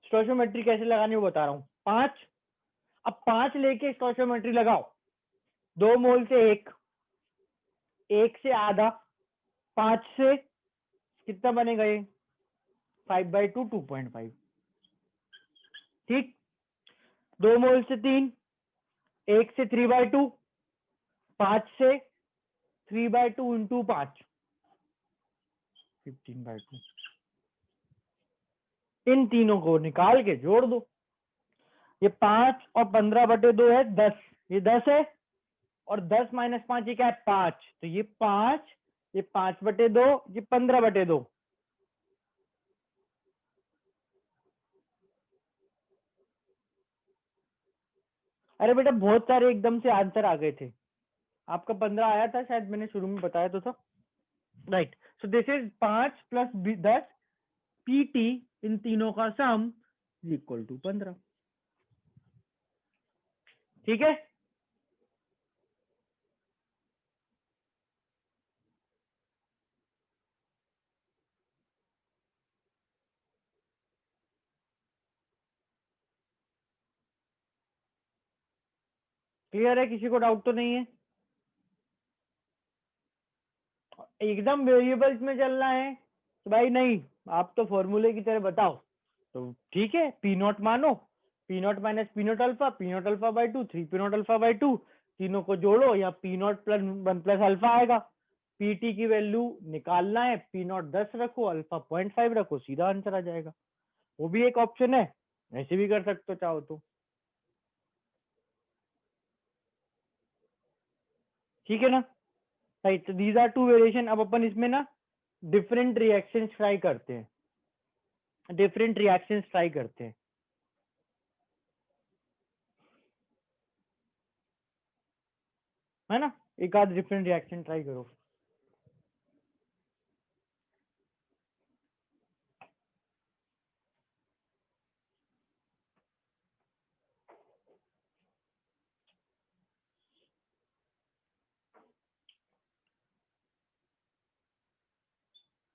स्टोइचोमेट्री कैसे लगानी वो बता रहा हूँ, 5। अब 5 लेके स्टोइचोमेट्री लगाओ, 2 मोल से एक से आधा, 5 से कितना बनेगा ये, 5/2 2.5, ठीक। 2 मोल से 3, 1 से 3/2, 5 से 3/2 इंटू 5, 15/2। इन तीनों को निकाल के जोड़ दो, ये 5 और 15/2 है 10, ये 10 है, और 10 माइनस 5 ये क्या है 5, तो ये 5, ये 5/2, ये 15/2। अरे बेटा बहुत सारे एकदम से आंसर आ गए थे, आपका 15 आया था शायद, मैंने शुरू में बताया तो था, right. So this is 5 plus 10 PT, इन तीनों का सम इक्वल टू 15, ठीक है। क्लियर है, किसी को डाउट तो नहीं है? एकदम वेरिएबल्स में चलना है तो भाई नहीं, आप तो फॉर्मूले की तरह बताओ, तो ठीक है, P0 मानो, P0 minus P0 alpha, P0 अल्फा/2 3 P0 अल्फा/2, तीनों को जोड़ो, या P0 प्लस 1 प्लस अल्फा आएगा। PT की वैल्यू निकालना है, P0 10 रखो, अल्फा 0.5 रखो, सीधा आंसर आ जाएगा। वो भी एक ऑप्शन है, ऐसे भी कर सकते हो चाहो तो, ठीक है ना? Right, these are two variation. अब अपन इसमें ना डिफरेंट रिएक्शंस ट्राई करते हैं, डिफरेंट रिएक्शंस ट्राई करते हैं, है ना? एक आध डिफरेंट रिएक्शन ट्राई करो।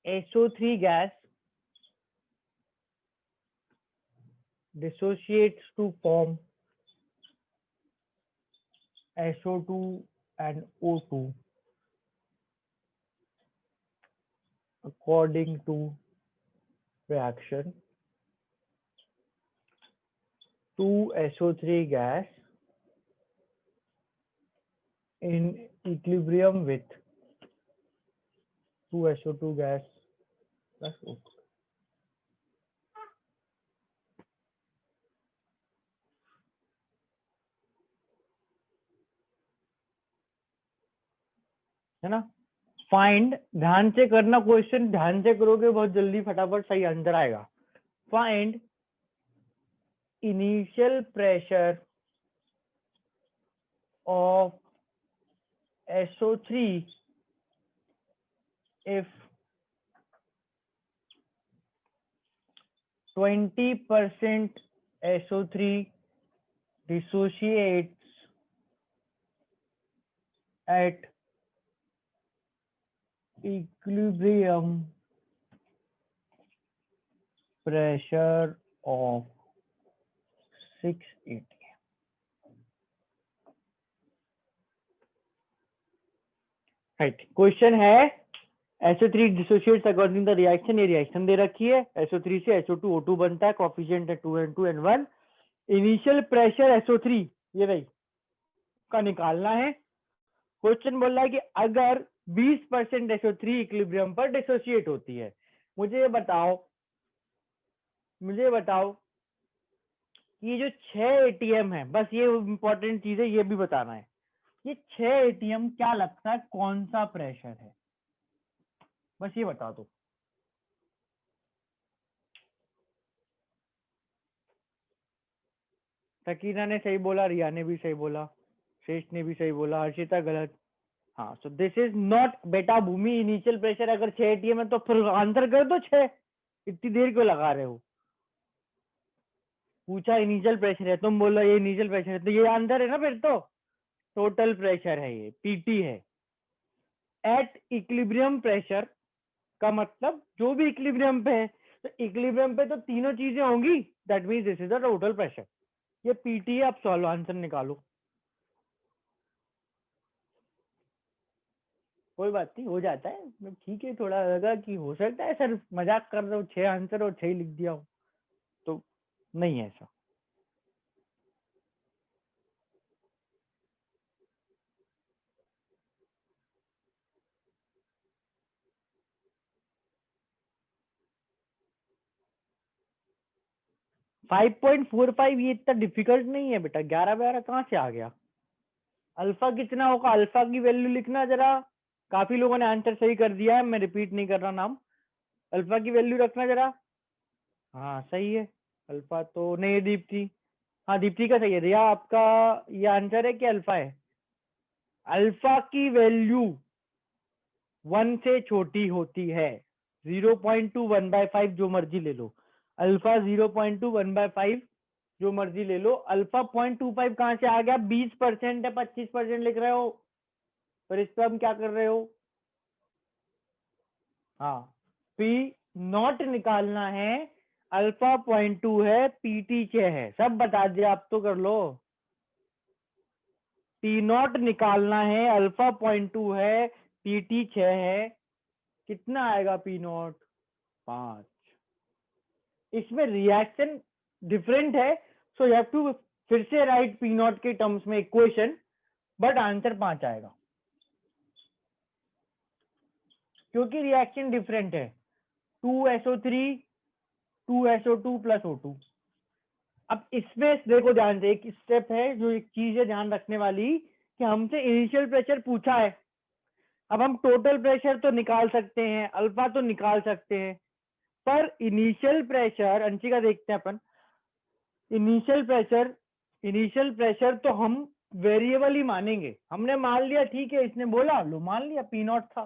SO3 gas dissociates to form SO2 and O2 according to reaction 2SO3 gas in equilibrium with 2SO2 gas plus O2. है ना? फाइंड, ध्यान से करना क्वेश्चन, ध्यान से करोगे बहुत जल्दी फटाफट सही आंसर आएगा. Find initial pressure of SO3 if 20% SO3 dissociates at equilibrium pressure of 680. Right, question है SO3 dissociates according the reaction. ये रिएक्शन दे रखी है, SO3 से SO2 O2 बनता है, कोएफिशिएंट है 2 and 2 and 1. Initial pressure SO3 ये भाई का निकालना है. क्वेश्चन बोल रहा है कि अगर 20% SO3 इक्विलिब्रियम पर डिसोशिएट होती है. मुझे बताओ ये जो 6 ATM है, बस ये इंपॉर्टेंट चीज है, ये भी बताना है. ये 6 ATM क्या लगता है कौन सा प्रेशर है, बस ये बता दो. सकीना ने सही बोला, रिया ने भी सही बोला, श्रेष्ठ ने भी सही बोला, हर्षिता गलत. हाँ, सो दिस इज नॉट. बेटा भूमि, इनिशियल प्रेशर अगर 6 ATM है तो फिर आंसर कर दो 6. इतनी देर क्यों लगा रहे हो? पूछा इनिशियल प्रेशर है, तुम बोलो ये इनिशियल प्रेशर है, तो ये आंसर है ना. फिर तो टोटल प्रेशर है, ये पीटी है. एट इक्विलिब्रियम प्रेशर का मतलब जो भी इक्विलिब्रियम पे है, तो इक्विलिब्रियम पे तो तीनों चीजें होंगी, that means this is the total pressure. ये पीटी है. अब सॉल्व आंसर निकालो. कोई बात नहीं, हो जाता है. ठीक है, थोड़ा लगा कि हो सकता है सर मजाक कर रहे हो, 6 आंसर और 6 लिख दिया हो, तो नहीं है ऐसा. फाइव 5.45 ये इतना डिफिकल्ट नहीं है बेटा. 11 कहाँ से आ गया? अल्फा कितना होगा, अल्फा की वैल्यू लिखना जरा. काफी लोगों ने आंसर सही कर दिया है, मैं रिपीट नहीं कर रहा नाम. अल्फा की वैल्यू रखना जरा. हाँ सही है. अल्फा तो नहीं, दीप्ति. हाँ दीप्ति का सही है. रिया आपका ये आंसर है कि अल्फा है? अल्फा की वैल्यू 1 से छोटी होती है. 0.2 1/5 जो मर्जी ले लो. अल्फा 0.2 1/5 जो मर्जी ले लो. अल्फा 0.25 कहां से आ गया? 20% है, 25% लिख रहे हो, पर इस पर हम क्या कर रहे हो? हाँ, पी नॉट निकालना है. अल्फा 0.2 है, पीटी 6 है. सब बता दिया, आप तो कर लो. पी नॉट निकालना है, अल्फा 0.2 है, पीटी 6 है. कितना आएगा पी नॉट? 5. इसमें रिएक्शन डिफरेंट है, सो यू हैव टू फिर से राइट पी नॉट के टर्म्स में इक्वेशन, बट आंसर 5 आएगा क्योंकि रिएक्शन डिफरेंट है. 2SO3 2SO2 plus O2. अब इसमें देखो ध्यान से, एक स्टेप है जो एक चीज है ध्यान रखने वाली, कि हमसे इनिशियल प्रेशर पूछा है. अब हम टोटल प्रेशर तो निकाल सकते हैं, अल्फा तो निकाल सकते हैं, पर इनिशियल प्रेशर, अंशिका देखते हैं अपन. इनिशियल प्रेशर तो हम वेरिएबल ही मानेंगे. हमने मान लिया, ठीक है, इसने बोला लो मान लिया पी नॉट था.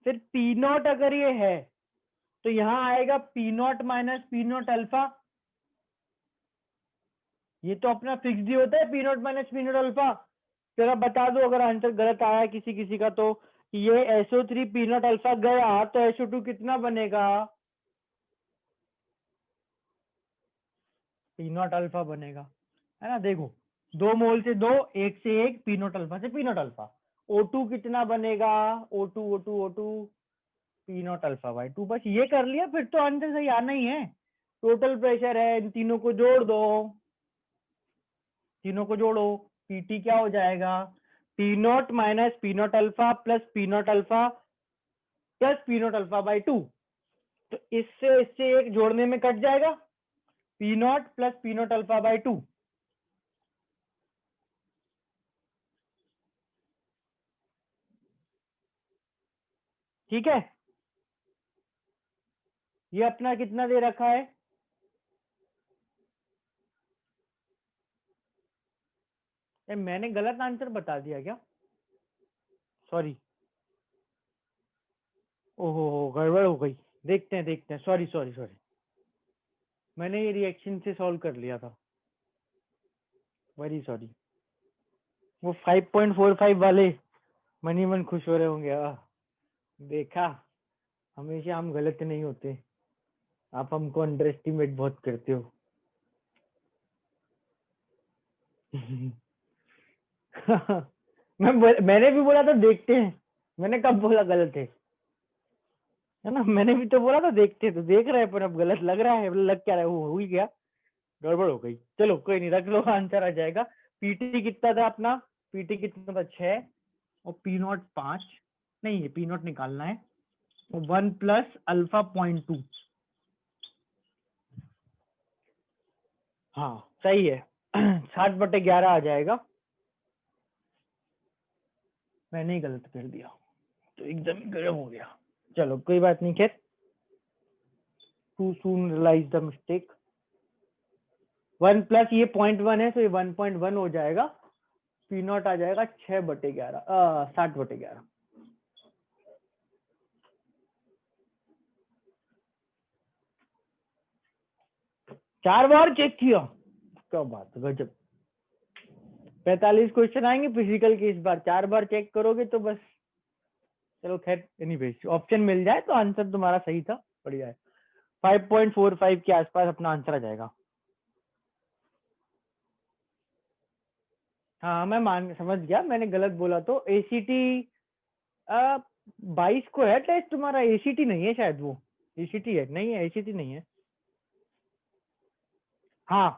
फिर पी नॉट अगर ये है तो यहां आएगा P not minus P not alpha. ये तो अपना फिक्स ही होता है, P not minus P not alpha. फिर अब बता दो अगर आंसर गलत आया है किसी किसी का, तो ये SO3 पी नॉट अल्फा गया तो SO2 कितना बनेगा? पी नॉट अल्फा बनेगा, है ना. देखो, 2 मोल से 2, 1 से 1, पी नॉट अल्फा से पी नॉट अल्फा. O2 कितना बनेगा? O2 P not alpha by 2. बस ये कर लिया, फिर तो आंसर सही आना ही है. टोटल प्रेशर है, इन तीनों को जोड़ दो, तीनों को जोड़ो, पीटी क्या हो जाएगा, P not minus P not alpha plus P not alpha plus P not alpha by 2। तो इससे इससे एक जोड़ने में कट जाएगा, P naught plus P not alpha by 2। ठीक है, ये अपना कितना दे रखा है, मैंने गलत आंसर बता दिया क्या, सॉरी, ओहो गड़बड़ हो गई, देखते हैं, सॉरी सॉरी सॉरी, मैंने ये रिएक्शन से सॉल्व कर लिया था, वेरी सॉरी। वो 5.45 वाले मनी मन खुश हो रहे होंगे, देखा, हमेशा हम गलत नहीं होते, आप हमको अंडर एस्टिमेट बहुत करते हो। मैंने भी बोला था देखते हैं, मैंने कब बोला गलत है ना, मैंने भी तो बोला था देखते हैं, तो देख रहे हैं, पर अब गलत लग रहा है, लग क्या रहा है, वो हो ही गया, गड़बड़ हो गई, चलो कोई नहीं, रख लो, आंसर आ जाएगा। पीटी कितना था अपना, पीटी कितना था 6, और पी नॉट 5, नहीं है पी नॉट निकालना है, 1 प्लस अल्फा 0.2, हाँ सही है। 60/11 आ जाएगा, मैंने ही गलत कर दिया, तो एकदम ही गर्म हो गया, चलो कोई बात नहीं, खैर, too soon realise the mistake. 1 plus ये 0.1 है, तो ये 1.1 हो जाएगा, पी नॉट आ जाएगा 6/11, 60/11। 4 बार चेक किया, क्या बात है, गजब। 45 क्वेश्चन आएंगे फिजिकल के, इस बार 4 बार चेक करोगे तो बस, चलो खैर, एनीवेज ऑप्शन मिल जाए तो आंसर तुम्हारा सही था, बढ़िया है। 5.45 के आसपास अपना आंसर आ जाएगा। हाँ मैं समझ गया, मैंने गलत बोला, तो एसीटी 22 को है टेस्ट तुम्हारा, एसीटी नहीं है शायद, वो एसीटी है, नहीं है, एसीटी नहीं है। हाँ,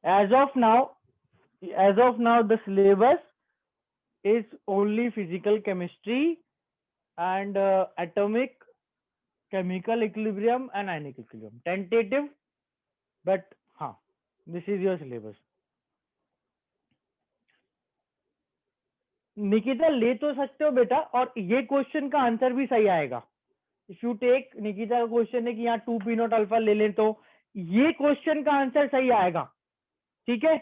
as of now, the syllabus is only physical chemistry and atomic chemical equilibrium and ionic equilibrium, tentative, but हाँ, this is your syllabus। Nikita ले तो सकते हो बेटा, और ये क्वेश्चन का आंसर भी सही आएगा, इफ यू टेक, निकिता का क्वेश्चन है कि यहाँ 2 पी नॉट अल्फा ले लें, तो ये क्वेश्चन का आंसर सही आएगा, ठीक है,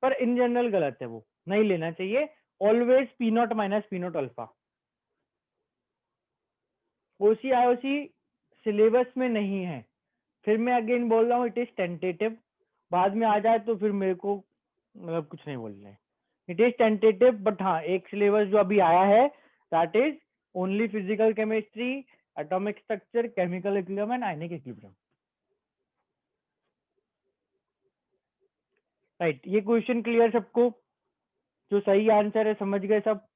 पर इन जनरल गलत है, वो नहीं लेना चाहिए, always P not minus P not alpha. OC IOC syllabus में नहीं है, फिर मैं अगेन बोल रहा हूँ, इट इज टेंटेटिव, बाद में आ जाए तो फिर मेरे को मतलब कुछ नहीं बोलना है, इट इज टेंटेटिव, बट हाँ एक सिलेबस जो अभी आया है, that is only physical chemistry, atomic structure, chemical equilibrium and ionic equilibrium. Right, ये क्वेश्चन क्लियर सबको, जो सही आंसर है समझ गए सब।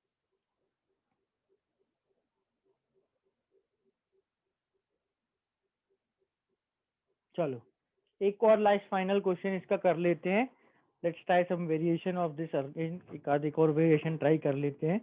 चलो एक और लास्ट फाइनल क्वेश्चन इसका कर लेते हैं, let's try some variation of this, एक आध एक और वेरिएशन ट्राई कर लेते हैं।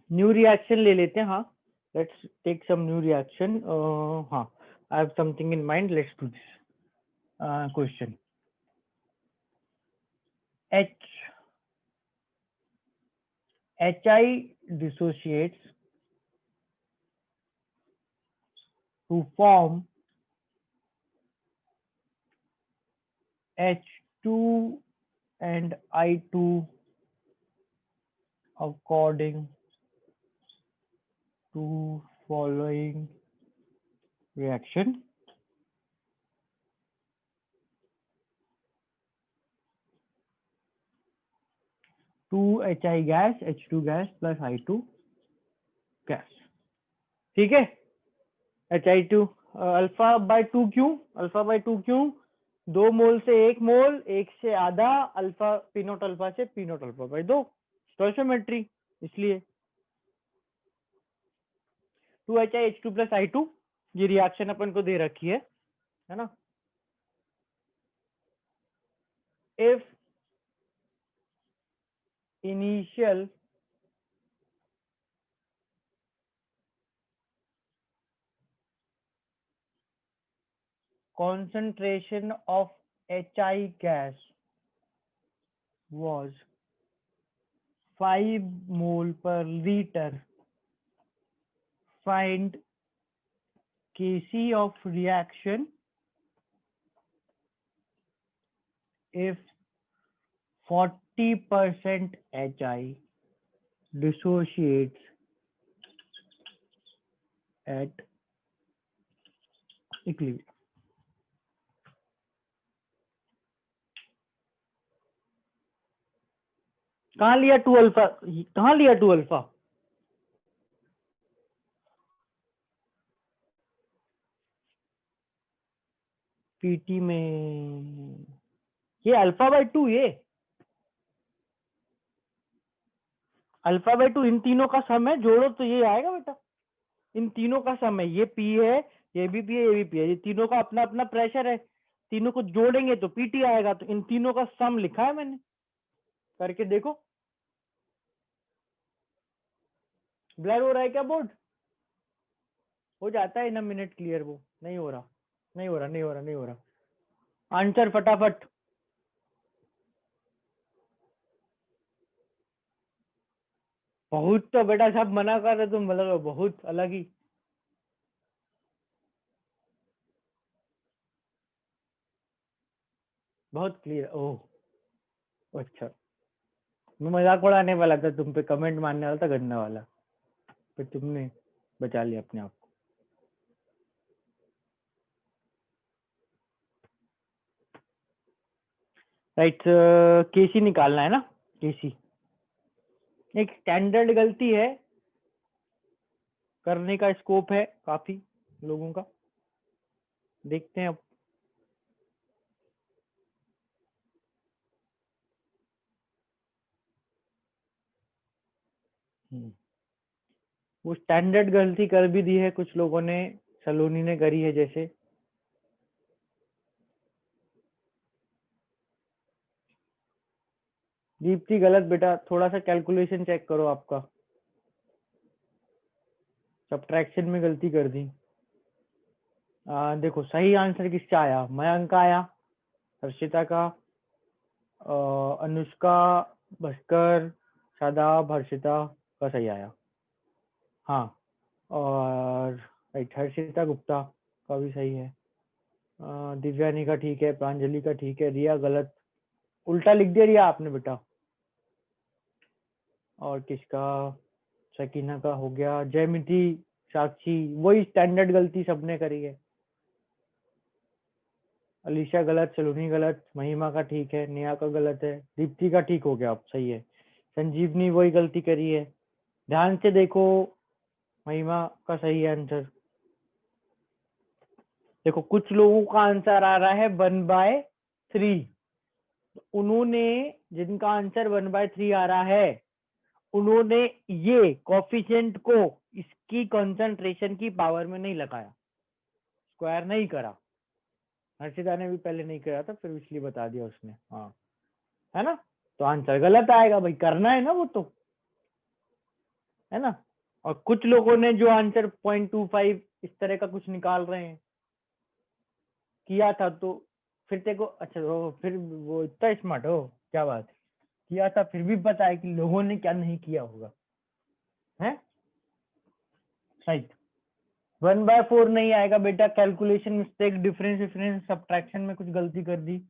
न्यू रिएक्शन ले लेते हैं, हाँ, let's take some new reaction, हाँ, I have something in mind, let's do this question. HI dissociates to form H2 and I2 according to following reaction. 2HI gas H2 gas plus I2 gas, ठीक है। HI2 alpha by 2 क्यों, alpha by 2 क्यों, 2 मोल से 1 मोल, 1 से आधा, alpha P not alpha से P not alpha by 2, stoichiometry, इसलिए 2HI H2 plus I2, ये रिएक्शन अपन को दे रखी है ना। If initial concentration of HI gas was 5 mole per liter, find Kc of reaction if 40% HI dissociates at equilibrium। कहाँ लिया 2 alpha, कहाँ लिया 2 अल्फा, पीटी में, ये अल्फा बाय 2, ये अल्फा बाय 2 इन तीनों का सम है, जोड़ो तो ये आएगा बेटा, इन तीनों का सम है, ये पी है, ये भी पी है, ये भी पी है, ये तीनों का अपना अपना प्रेशर है, तीनों को जोड़ेंगे तो पीटी आएगा, तो इन तीनों का सम लिखा है मैंने, करके देखो। ब्लर हो रहा है क्या बोर्ड, हो जाता है इन अ मिनट क्लियर, वो नहीं हो रहा, नहीं हो रहा, नहीं हो रहा, नहीं हो रहा, आंसर फटाफट। बहुत तो बेटा सब मना कर रहे, तुम मतलब बहुत अलग ही, बहुत क्लियर। ओह अच्छा, मैं मजाक उड़ाने वाला था तुम पे, कमेंट मारने वाला था गन्ना वाला, फिर तुमने बचा लिया अपने आप को। राइट, केसी निकालना है ना, केसी एक स्टैंडर्ड गलती है, करने का स्कोप है काफी लोगों का, देखते हैं अब। वो स्टैंडर्ड गलती कर भी दी है कुछ लोगों ने, सलोनी ने करी है जैसे, दीप्ति गलत बेटा, थोड़ा सा कैलकुलेशन चेक करो आपका, सब्ट्रैक्शन में गलती कर दी। देखो सही आंसर किसका आया, मयंक का आया, हर्षिता का, अनुष्का, भास्कर, शादाब, हर्षिता का सही आया, हाँ, और राइट हर्षिता गुप्ता का भी सही है, दिव्यानी का ठीक है, प्रांजलि का ठीक है, रिया गलत, उल्टा लिख दिया रिया आपने बेटा, और किसका, सकीना का हो गया, जयमिति, साक्षी, वही स्टैंडर्ड गलती सबने करी है, अलीशा गलत, सलोनी गलत, महिमा का ठीक है, नेहा का गलत है, दीप्ति का ठीक हो गया, अब सही है, संजीवनी वही गलती करी है, ध्यान से देखो, महिमा का सही है आंसर। देखो कुछ लोगों का आंसर आ रहा है 1/3, उन्होंने, जिनका आंसर 1/3 आ रहा है, उन्होंने ये कोफिशिएंट को इसकी कंसंट्रेशन की पावर में नहीं लगाया, स्क्वायर नहीं करा, हर्षिता ने भी पहले नहीं करा था, फिर इसलिए बता दिया उसने, हाँ है ना, तो आंसर गलत आएगा भाई, करना है ना वो तो, है ना। और कुछ लोगों ने जो आंसर 0.25 इस तरह का कुछ निकाल रहे हैं, किया था तो फिर तेरे को, अच्छा वो फिर वो इतना स्मार्ट हो, क्या बात है, किया था फिर भी पता है कि लोगों ने क्या नहीं किया होगा, है राइट। 1/4 नहीं आएगा बेटा, calculation mistake, difference difference subtraction में कुछ गलती कर दी,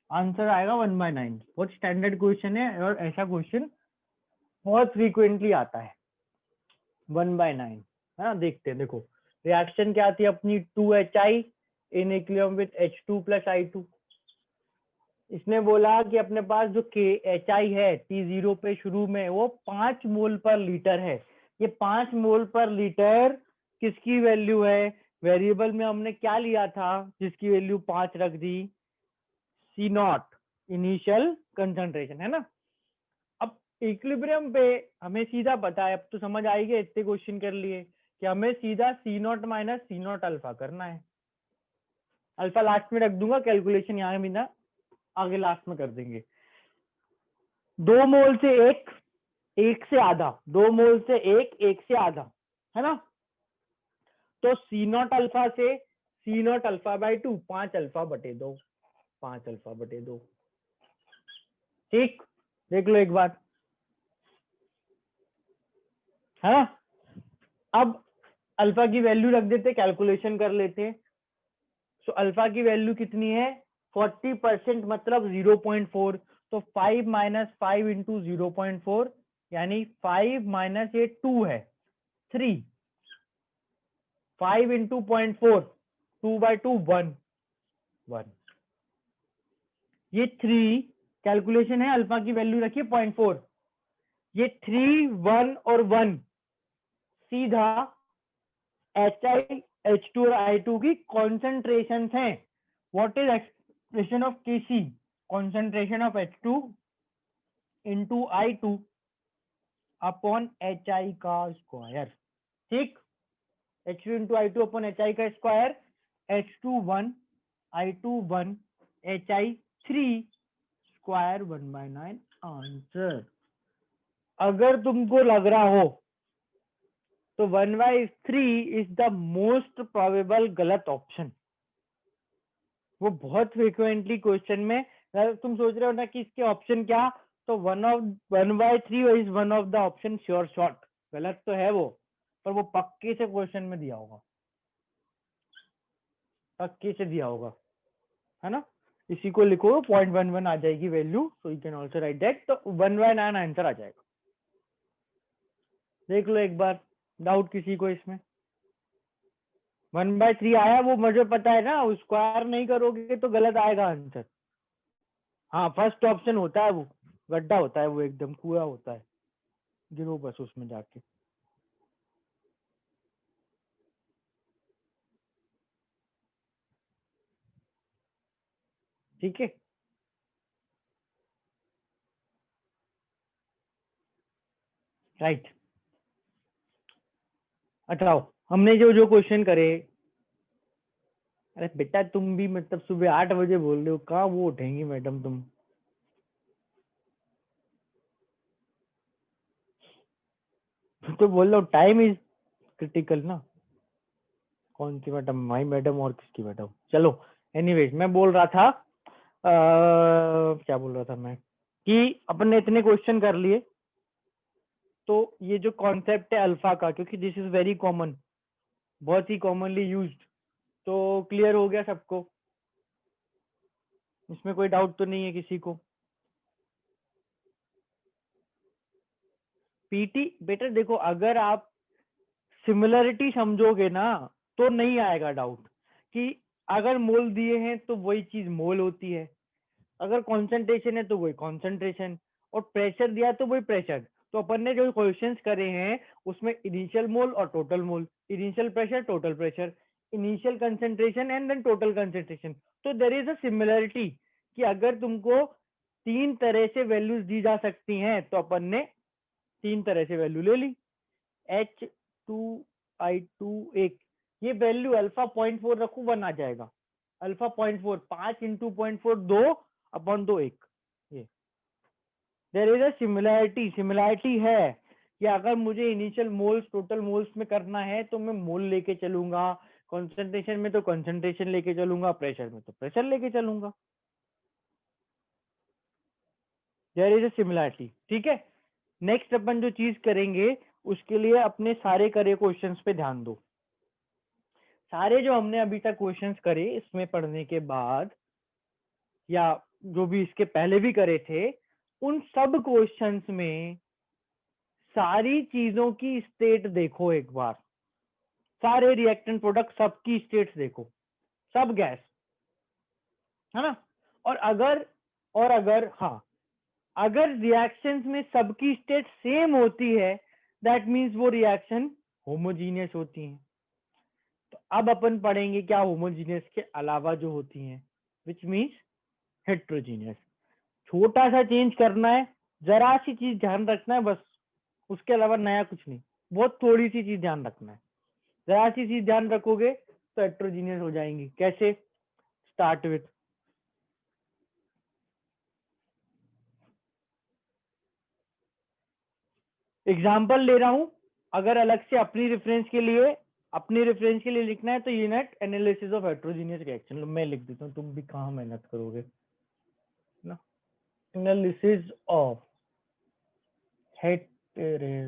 आंसर आएगा 1/9। बहुत स्टैंडर्ड क्वेश्चन है, और ऐसा क्वेश्चन बहुत फ्रीक्वेंटली आता है, 1/9, है ना। देखते हैं, देखो रिएक्शन क्या आती है अपनी, 2HI in equilibrium with H2 plus I2, इसने बोला कि अपने पास जो HI है T0 पे शुरू में वो 5 मोल पर लीटर है। ये 5 मोल पर लीटर किसकी वैल्यू है? वेरिएबल में हमने क्या लिया था जिसकी वैल्यू 5 रख दी? C0 इनिशियल कंसंट्रेशन, है ना। अब इक्विलिब्रियम पे हमें सीधा पता है, अब तो समझ आएगी, इतने क्वेश्चन कर लिए कि हमें सीधा C0 माइनस C0 अल्फा करना है। अल्फा लास्ट में रख दूंगा, कैलकुलेशन यहाँ भी ना आगे लास्ट में कर देंगे। 2 मोल से एक से आधा, 2 मोल से एक से आधा, है ना। तो C0 अल्फा से C0 अल्फा बाई 2, 5 अल्फा बटे 2, 5 अल्फा बटे 2। ठीक, देख लो एक बार, है ना। अब अल्फा की वैल्यू रख देते, कैलकुलेशन कर लेते। सो अल्फा की वैल्यू कितनी है? 40% मतलब 0.4। तो 5 माइनस 5 इंटू 0.4 यानी 5 माइनस ये 2 है 3। 5 इंटू 0.4, 2 बाई 2 1 1। ये 3 कैलकुलेशन है, अल्फा की वैल्यू रखिए 0.4। ये 3 1 और 1 सीधा HI H2 और I2 की कॉन्सेंट्रेशन है। What is expression of Kc? Concentration of H2 into I2 upon HI का स्क्वायर। ठीक, H2 into I2 upon HI का square. H2 1, I2 1, HI 3 square 1/9 answer. अगर तुमको लग रहा हो तो 1/3 इज द मोस्ट प्रोबेबल गलत ऑप्शन। वो बहुत फ्रिक्वेंटली क्वेश्चन में, अगर तुम सोच रहे हो ना कि इसके ऑप्शन क्या, तो 1/3 is one of the option sure shot. गलत तो है वो, पर वो पक्के से क्वेश्चन में दिया होगा, पक्के से दिया होगा, है ना। इसी को लिखो, 0.11 आ जाएगी value, so you can also right that. तो 1/9 आंसर आ जाएगा। देख लो एक बार, डाउट किसी को इसमें? 1/3 आया, वो मुझे पता है ना, स्क्वायर नहीं करोगे तो गलत आएगा आंसर। हाँ, फर्स्ट ऑप्शन होता है वो, गड्ढा होता है वो, एकदम कुआं होता है, गिरो बस उसमें जाके। ठीक है, राइट। अच्छा, हमने जो जो क्वेश्चन करे, अरे बेटा तुम भी मतलब सुबह 8 बजे बोल रहे हो, कहाँ वो उठेंगी मैडम तुम? तो बोल रहा हूँ टाइम इज क्रिटिकल ना। कौन सी मैडम? माई मैडम और किसकी मैडम? चलो, एनीवेज मैं बोल रहा था, क्या बोल रहा था मैं, कि अपन ने इतने क्वेश्चन कर लिए, तो ये जो कॉन्सेप्ट है अल्फा का, क्योंकि दिस इज वेरी कॉमन, बहुत ही कॉमनली यूज्ड, तो क्लियर हो गया सबको? इसमें कोई डाउट तो नहीं है किसी को? पीटी बेटा देखो, अगर आप सिमिलरिटी समझोगे ना तो नहीं आएगा डाउट कि अगर मोल दिए हैं तो वही चीज मोल होती है, अगर कॉन्सेंट्रेशन है तो वही कॉन्सेंट्रेशन, और प्रेशर दिया तो वही प्रेशर। तो अपन ने जो क्वेश्चंस करे हैं उसमें इनिशियल मोल और total mole, initial pressure total pressure, initial concentration and then total concentration. तो देयर इज अ सिमिलरिटी कि अगर तुमको 3 तरह से वैल्यूज दी जा सकती हैं तो अपन ने 3 तरह से वैल्यू ले ली। H2I2 एक, ये वैल्यू अल्फा 0.4 रखू 1 आ जाएगा। Alpha 0.4, 5 into 0.4 2 upon 2 1। ये there is a similarity, similarity है कि अगर मुझे इनिशियल मोल्स टोटल मोल्स में करना है तो मैं मोल लेके चलूंगा, कंसंट्रेशन में तो कंसंट्रेशन लेके चलूंगा, प्रेशर में तो प्रेशर लेके चलूंगा। There is a similarity. ठीक है, नेक्स्ट अपन जो चीज करेंगे उसके लिए अपने सारे करे क्वेश्चंस पे ध्यान दो। सारे जो हमने अभी तक क्वेश्चंस करे इसमें पढ़ने के बाद, या जो भी इसके पहले भी करे थे, उन सब क्वेश्चंस में सारी चीजों की स्टेट देखो एक बार, सारे रिएक्टेंट प्रोडक्ट सबकी स्टेट्स देखो, सब गैस, है ना। और अगर और अगर अगर रिएक्शंस में सबकी स्टेट सेम होती है दैट मीन्स वो रिएक्शन होमोजीनियस होती है। तो अब अपन पढ़ेंगे क्या होमोजीनियस के अलावा जो होती हैं, विच मीन्स हेट्रोजीनियस। छोटा सा चेंज करना है, जरा सी चीज ध्यान रखना है बस, उसके अलावा नया कुछ नहीं, बहुत थोड़ी सी चीज ध्यान रखना है। जरा सी चीज ध्यान रखोगे तो हेट्रोजीनियस हो जाएंगी। कैसे? स्टार्ट विथ एग्जाम्पल ले रहा हूं। अगर अलग से अपनी रेफरेंस के लिए लिखना है तो unit analysis of heterogeneous reaction मैं लिख देता हूँ, तुम भी कहाँ मेहनत करोगे ना। एनालिसिस ऑफ हेटेरोजीनियस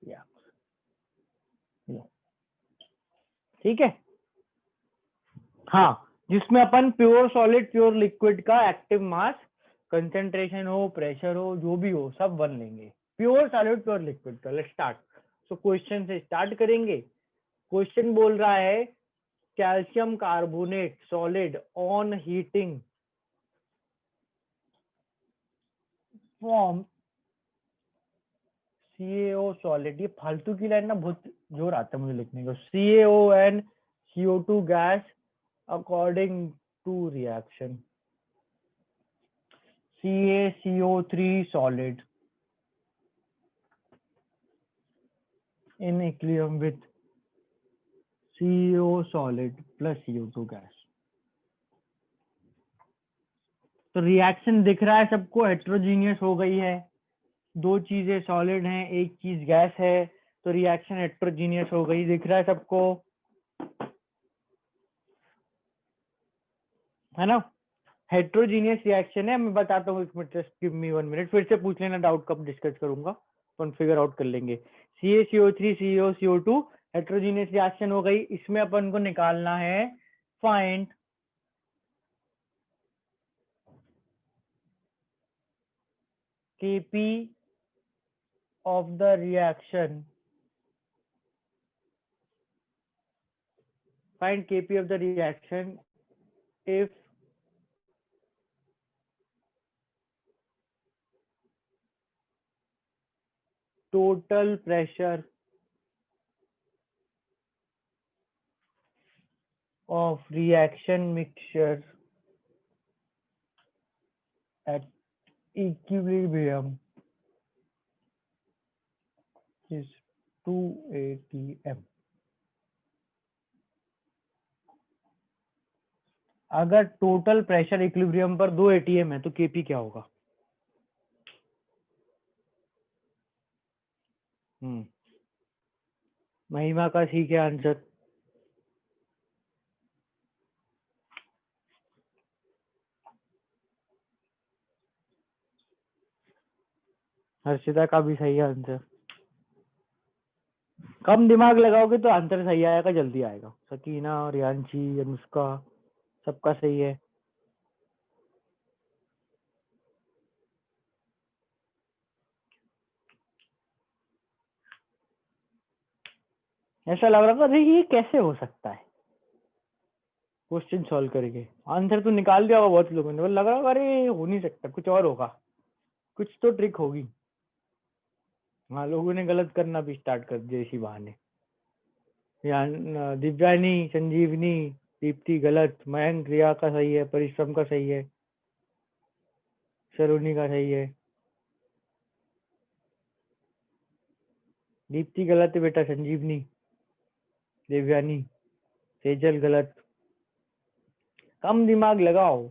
रिएक्शन, ठीक है। हाँ, जिसमें अपन प्योर सॉलिड प्योर लिक्विड का एक्टिव मास, कंसेंट्रेशन हो, प्रेशर हो, जो भी हो, सब वन लेंगे। प्योर सॉलिड प्योर लिक्विड का। Let's start. सो क्वेश्चन से स्टार्ट करेंगे। क्वेश्चन बोल रहा है calcium carbonate solid on heating form CaO solid. ये फालतू की लाइन ना, बहुत जोर आता है मुझे लिखने को। CaO and CO2 gas according to reaction CaCO3 solid in equilibrium with CO solid plus CO2 gas। तो रिएक्शन दिख रहा है सबको, हेट्रोजीनियस हो गई है। दो चीजें सॉलिड हैं, एक चीज गैस है, तो रिएक्शन हेट्रोजीनियस हो गई, दिख रहा है सबको, है ना। हेट्रोजीनियस रिएक्शन है, मैं बताता हूँ, एक minute, just give me 1 minute. फिर से पूछ लेना, डाउट कब डिस्कस करूंगा तो फिगर आउट कर लेंगे। CaCO3 CO2 हेट्रोजीनियस रिएक्शन हो गई। इसमें अपन को निकालना है find Kp of the reaction, find Kp of the reaction if total pressure of reaction mixture at equilibrium is 2 atm। अगर टोटल प्रेशर इक्विलिब्रियम पर 2 atm है तो Kp क्या होगा? महिमा का ठीक है आंसर। हर्षिता का भी सही आंसर। कम दिमाग लगाओगे तो आंसर सही आएगा, जल्दी आएगा। सकीना, रियांशी, अनुष्का, सबका सही है। ऐसा लग रहा था अरे ये कैसे हो सकता है, क्वेश्चन सॉल्व करके आंसर तो निकाल दिया होगा बहुत लोगों ने, लग रहा होगा अरे हो नहीं सकता, कुछ और होगा, कुछ तो ट्रिक होगी। हाँ, लोगों ने गलत करना भी स्टार्ट कर दिया इसी बहाने। दिव्यानी, संजीवनी, दीप्ति गलत, मयंक, रिया का सही है, परिश्रम का सही है, सरोनी का सही है, दीप्ति गलत है बेटा, संजीवनी, दिव्यानी, सेजल गलत। कम दिमाग लगाओ,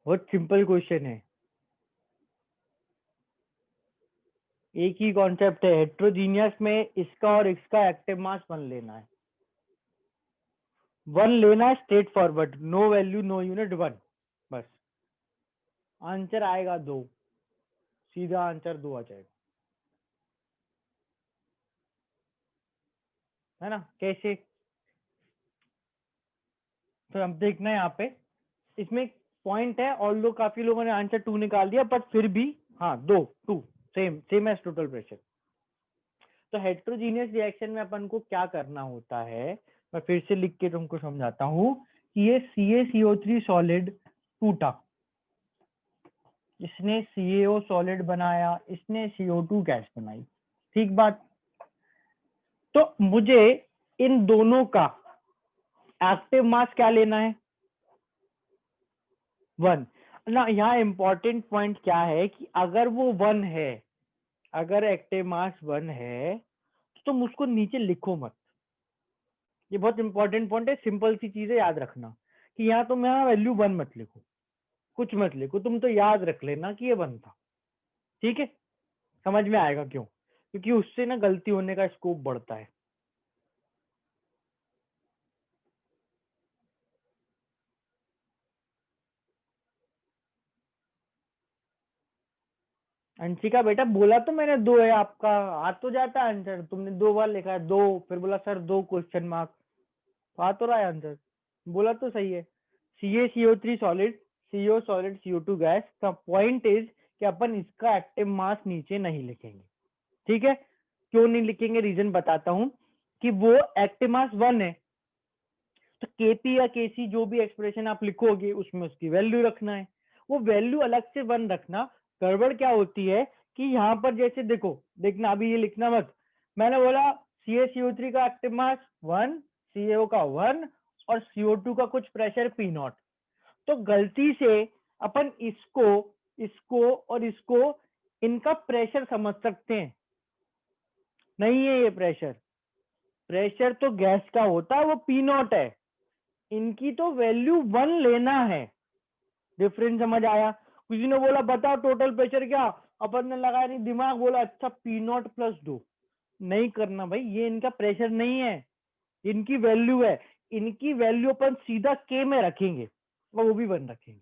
बहुत सिंपल क्वेश्चन है, एक ही कॉन्सेप्ट है। हेट्रोजीनियस में इसका और इसका एक्टिव मास 1 लेना है, 1 लेना है, straightforward, no value no unit, 1 बस। आंसर आएगा 2, सीधा आंसर 2 आ जाएगा, है ना। कैसे? तो हम देखना है यहाँ पे, इसमें पॉइंट है, और लोग काफी लोगों ने आंसर 2 निकाल दिया, बट फिर भी हाँ 2 same same as total pressure. तो हेट्रोजीनियस रिएक्शन में अपन को क्या करना होता है, मैं फिर से लिख के तुमको समझाता हूँ कि ये CaCO3 सॉलिड टूटा, इसने CaO सॉलिड बनाया, इसने CO2 गैस बनाई, ठीक बात। तो मुझे इन दोनों का एक्टिव मास क्या लेना है, 1 ना। यहाँ इंपॉर्टेंट पॉइंट क्या है कि अगर वो 1 है, अगर एक्टिव मास 1 है तो तुम उसको नीचे लिखो मत। ये बहुत इंपॉर्टेंट पॉइंट है, सिंपल सी चीजें याद रखना कि यहाँ तुम यहाँ वैल्यू 1 मत लिखो, कुछ मत लिखो, तुम तो याद रख लेना कि ये 1 था, ठीक है। समझ में आएगा क्यों, क्योंकि उससे ना गलती होने का स्कोप बढ़ता है। अंशिका बेटा बोला तो मैंने 2 है, आपका आ तो जाता है आंसर, तुमने 2 बार लिखा है 2, फिर बोला सर 2 क्वेश्चन मार्क, तो आ तो रहा है आंसर, बोला तो सही है। CaCO3 solid, CO solid, CO2 gas का पॉइंट इज कि अपन इसका एक्टिव मास नीचे नहीं लिखेंगे, ठीक है। क्यों नहीं लिखेंगे, रीजन बताता हूं कि वो एक्टिव मास 1 है, तो Kp या Kc जो भी एक्सप्रेशन आप लिखोगे उसमें उसकी वैल्यू रखना है, वो वैल्यू अलग से 1 रखना। गड़बड़ क्या होती है कि यहाँ पर जैसे देखो, देखना अभी ये लिखना मत, मैंने बोला CaCO3 का एक्टिव मास 1, CaO का 1 और CO2 का कुछ प्रेशर P0, तो गलती से अपन इसको इसको और इसको इनका प्रेशर समझ सकते हैं, नहीं है ये प्रेशर, प्रेशर तो गैस का होता है, वो P0 है, इनकी तो वैल्यू 1 लेना है। डिफरेंस समझ आया। किसी ने बोला बताओ टोटल प्रेशर क्या, अपन ने लगाया नहीं दिमाग, बोला अच्छा P0 प्लस 2, नहीं करना भाई, ये इनका प्रेशर नहीं है, इनकी वैल्यू है, इनकी वैल्यू अपन सीधा K में रखेंगे और वो भी 1 रखेंगे।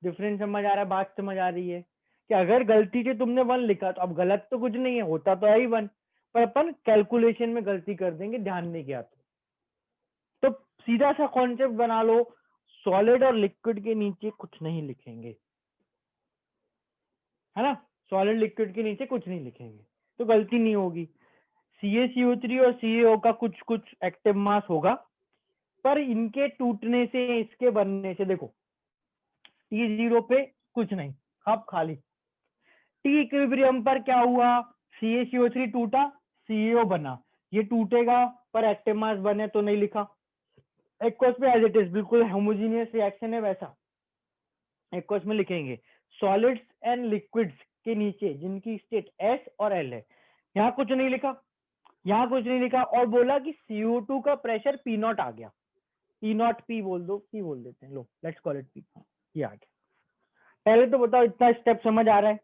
डिफरेंस समझ आ रहा है, बात समझ आ रही है कि अगर गलती से तुमने 1 लिखा तो अब गलत तो कुछ नहीं है, होता तो है ही 1, पर अपन कैलकुलेशन में गलती कर देंगे, ध्यान नहीं किया तो सीधा सा कॉन्सेप्ट बना लो, सॉलिड और लिक्विड के नीचे कुछ नहीं लिखेंगे, है ना, सॉलिड लिक्विड के नीचे कुछ नहीं लिखेंगे तो गलती नहीं होगी। CaCO3 और CaO का कुछ कुछ एक्टिव मास होगा, पर इनके टूटने से इसके बनने से देखो T0 पे कुछ नहीं, अब खाली टी इक्विलिब्रियम पर क्या हुआ, CaCO3 टूटा, CaO बना, ये टूटेगा पर एक्टिव मास बने तो नहीं लिखा। एक्वस में एज इट इज बिल्कुल होमोजीनियस रिएक्शन है वैसा एक्वस में लिखेंगे। सॉलिड्स एंड लिक्विड्स के नीचे जिनकी स्टेट S और L है, यहाँ कुछ नहीं लिखा, यहाँ कुछ नहीं लिखा, और बोला कि CO2 का प्रेशर P0 आ गया, P0 P बोल दो, P बोल देते हैं, लो लेट्स कॉल इट P, ये आ गया। पहले तो बताओ इतना स्टेप समझ आ रहा है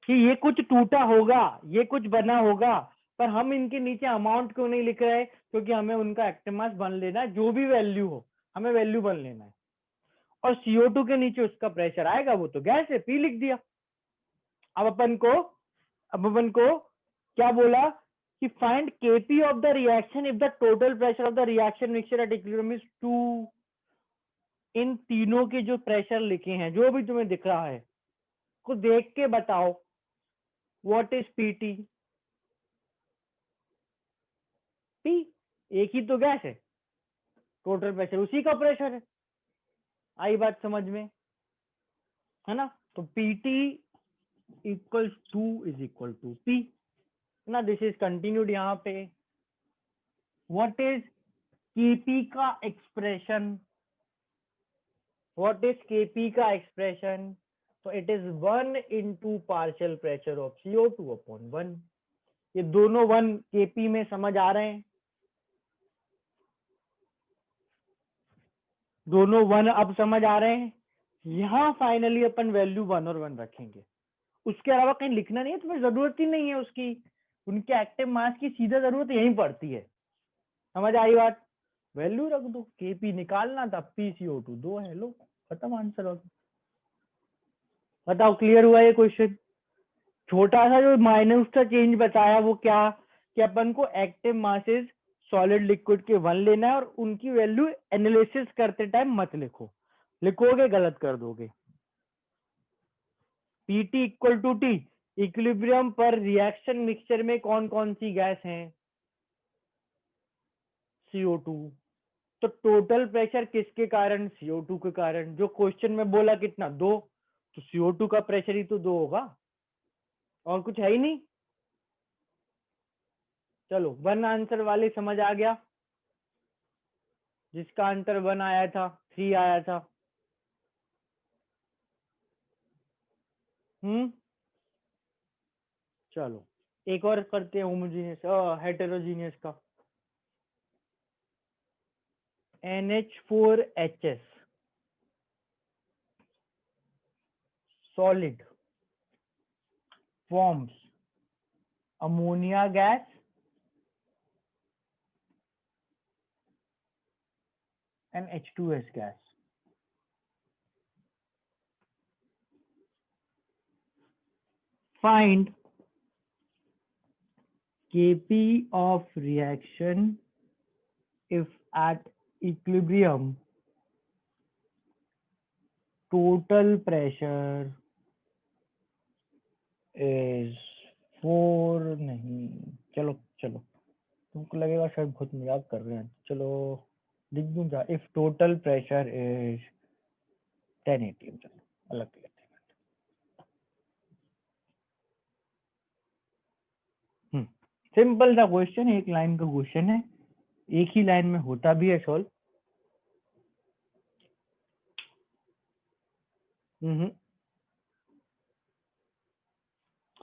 कि ये कुछ टूटा होगा, ये कुछ बना होगा, पर हम इनके नीचे अमाउंट क्यों नहीं लिख रहे हैं, क्योंकि हमें उनका एक्टिव मास बन लेना है, जो भी वैल्यू हो हमें वैल्यू बन लेना है, और CO2 के नीचे उसका प्रेशर आएगा, वो तो गैस है, P लिख दिया। अब अपन को क्या बोला कि find Kp of the reaction if the total pressure of the reaction mixture at equilibrium is 2। इन तीनों के जो प्रेशर लिखे हैं, जो भी तुम्हें दिख रहा है, को देख के बताओ व्हाट इज Pt। P एक ही तो गैस है, टोटल प्रेशर उसी का प्रेशर है, आई बात समझ में, है ना। तो Pt equal to is equal to P ना, दिस इज कंटिन्यूड यहाँ पे। व्हाट इज Kp का एक्सप्रेशन, व्हाट इज Kp का एक्सप्रेशन, तो it is 1 into partial pressure of CO2 upon 1। ये दोनों 1 Kp में समझ आ रहे हैं, दोनों 1 अब समझ आ रहे हैं। यहाँ फाइनली अपन वैल्यू 1 और 1 रखेंगे, उसके अलावा कहीं लिखना नहीं है, तुम्हें जरूरत ही नहीं है उसकी, उनके एक्टिव मास की सीधा जरूरत यहीं पड़ती है, समझ आई बात। वैल्यू रख दो, Kp निकालना था, PCO2 2 है, लो खत्म आंसर हो गया। बताओ क्लियर हुआ ये क्वेश्चन। छोटा सा जो माइनस का चेंज बताया वो क्या, कि अपन को एक्टिव मासेस सॉलिड लिक्विड के 1 लेना है और उनकी वैल्यू एनालिसिस करते टाइम मत लिखो, लिखोगे गलत कर दोगे। Pt equal to T, equilibrium पर रिएक्शन मिक्सचर में कौन कौन सी गैस हैं, CO2, तो टोटल प्रेशर किसके कारण? CO2 के कारण। जो क्वेश्चन में बोला कितना? 2, तो CO2 का प्रेशर ही तो 2 होगा, और कुछ है ही नहीं। चलो 1 आंसर वाले समझ आ गया, जिसका आंसर 1 आया था, 3 आया था। चलो एक और करते हैं होमोजीनियस हेटेरोजीनियस का। NH4HS solid forms ammonia gas and H2S gas. Find Kp of reaction if at equilibrium total pressure is 4 नहीं, चलो चलो तुमको लगेगा शायद बहुत मजाक कर रहे हैं, चलो लिख दूंगा। If total pressure is 10 atm, चलो अलग लेते हैं। सिंपल सा क्वेश्चन, एक लाइन का क्वेश्चन है, एक ही लाइन में होता भी है solve.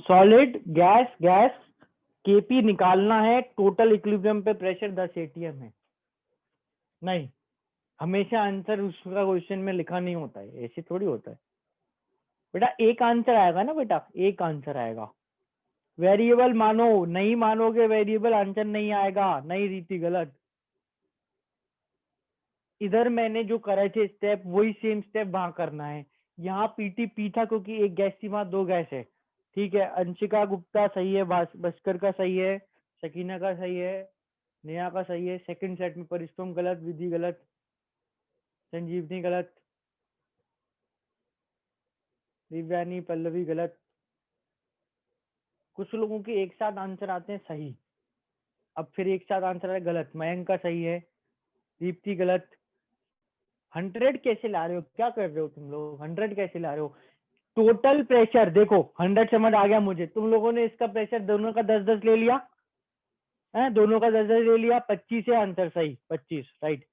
Solid gas gas KP निकालना है, टोटल इक्विलिब्रियम पे प्रेशर 10 atm है। नहीं, हमेशा आंसर उसका क्वेश्चन में लिखा नहीं होता है, ऐसे थोड़ी होता है बेटा। एक आंसर आएगा ना बेटा, एक आंसर आएगा। वेरिएबल मानो, नहीं मानोगे वेरिएबल आंसर नहीं आएगा। नहीं रीति, गलत। इधर मैंने जो करे थे स्टेप, वही सेम स्टेप वहां करना है। यहाँ पीटी पी था क्योंकि एक गैस थी, वहां 2 गैस है। ठीक है, अंशिका गुप्ता सही है, बस्कर का सही है, शकीना का सही है, नेहा का सही है। सेकंड सेट में परिश्रम गलत, विधि गलत, संजीवनी गलत, दिव्यानी पल्लवी गलत। कुछ लोगों के एक साथ आंसर आते हैं सही, अब फिर एक साथ आंसर है गलत। मयंक का सही है, दीप्ति गलत। 100 कैसे ला रहे हो, क्या कर रहे हो तुम लोग? 100 कैसे ला रहे हो? टोटल प्रेशर देखो, 100 समझ आ गया मुझे। तुम लोगों ने इसका प्रेशर दोनों का 10-10 ले लिया है, दोनों का 10-10 ले लिया, 25 है आंसर सही, 25 राइट।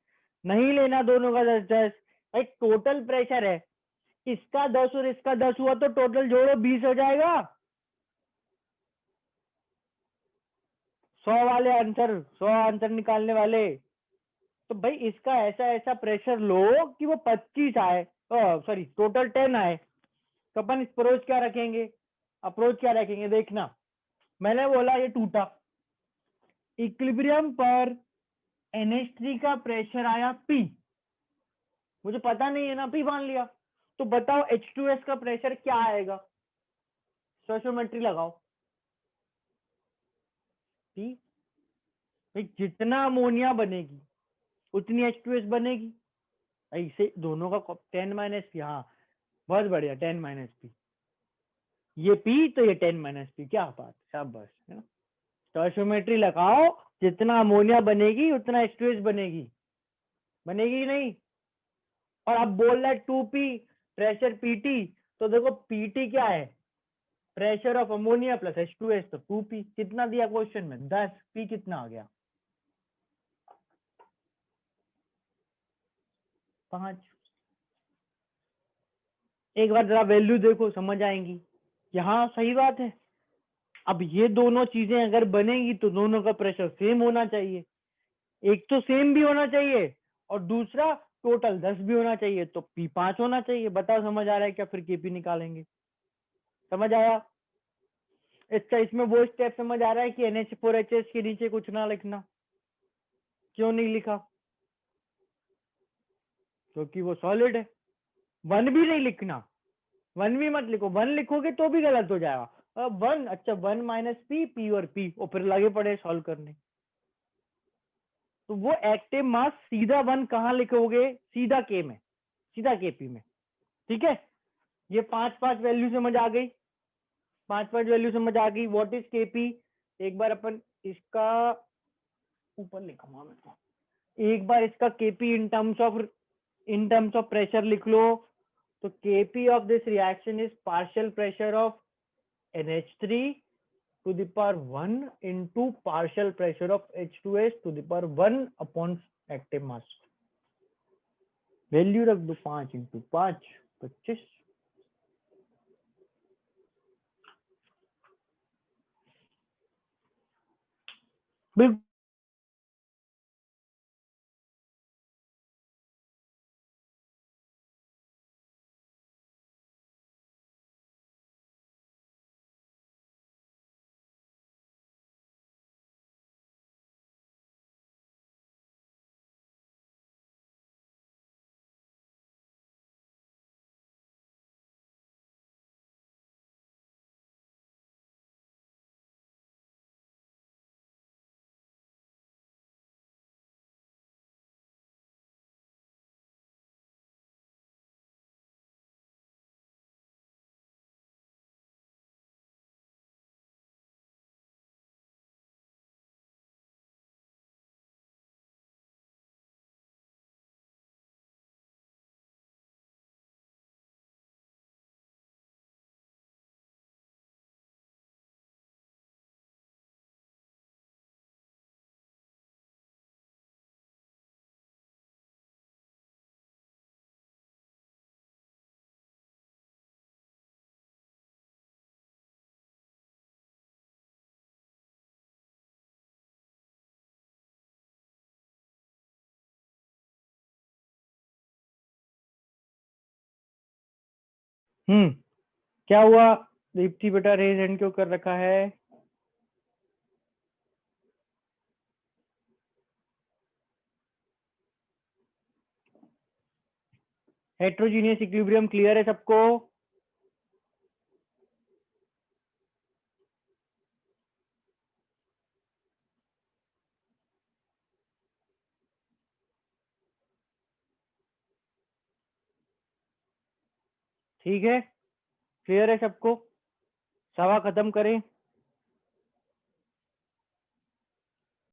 नहीं लेना दोनों का 10-10, राइट। टोटल प्रेशर है, इसका 10 और इसका 10 हुआ तो टोटल जोड़ो 20 हो जाएगा। 100 वाले आंसर, 100 आंसर निकालने वाले, तो भाई इसका ऐसा ऐसा प्रेशर लो कि वो 25 आए, सॉरी टोटल 10 आए। तो अपन अप्रोच क्या रखेंगे? अप्रोच क्या रखेंगे देखना। मैंने बोला ये टूटा, इक्विलिब्रियम पर NH3 का प्रेशर आया P, मुझे पता नहीं है ना, P मान लिया। तो बताओ H2S का प्रेशर क्या आएगा? स्टोइचियोमेट्री लगाओ। P, भाई जितना अमोनिया बनेगी उतनी H2S बनेगी। ऐसे दोनों का 10 माइनस पी, हाँ बहुत बढ़िया, 10 माइनस पी, ये पी तो ये 10 माइनस पी, क्या बात, शाबाश, है ना। स्टोइचियोमेट्री लगाओ, जितना अमोनिया बनेगी उतना H2S बनेगी, बनेगी ही नहीं। और अब बोल रहा है 2P प्रेशर PT, तो देखो PT क्या है? Pressure of ammonia plus H2S, तो 2P। कितना दिया क्वेश्चन में? 10। P कितना आ गया? 5। एक बार जरा वैल्यू देखो, समझ आएंगी। यहाँ सही बात है। अब ये दोनों चीजें अगर बनेगी तो दोनों का प्रेशर सेम होना चाहिए। एक तो सेम भी होना चाहिए और दूसरा टोटल 10 भी होना चाहिए, तो P5 होना चाहिए। बताओ समझ आ रहा है क्या? फिर KP निकालेंगे। समझ आया? इसका इसमें वो स्टेप समझ आ रहा है कि NH4HS के नीचे कुछ ना लिखना। क्यों नहीं लिखा? क्योंकि वो सॉलिड है। 1 भी नहीं लिखना, 1 भी मत लिखो, 1 लिखोगे तो भी गलत हो जाएगा। अब 1, अच्छा 1 माइनस P और P, और फिर लगे पड़े सॉल्व करने। तो वो एक्टिव मास सीधा 1 कहाँ लिखोगे? सीधा K में, सीधा KP में। ठीक है, ये 5-5 वैल्यू समझ आ गई, 5-5 वैल्यू समझ आ गई। What is KP? एक बार अपन इसका ऊपर लिखूंगा मैं, एक बार इसका KP in terms of pressure लिख लो. तो KP of this reaction is partial pressure of NH3 to the power 1 into partial pressure of H2S to the power 1 upon active mass. Value रख दो 5 इंटू 5 25. बिल्कुल क्या हुआ? दीप्ति बेटा रेज हैंड क्यों कर रखा है? हेट्रोजीनियस इक्विलिब्रियम क्लियर है सबको? ठीक है, क्लियर है सबको? सवा खत्म करें.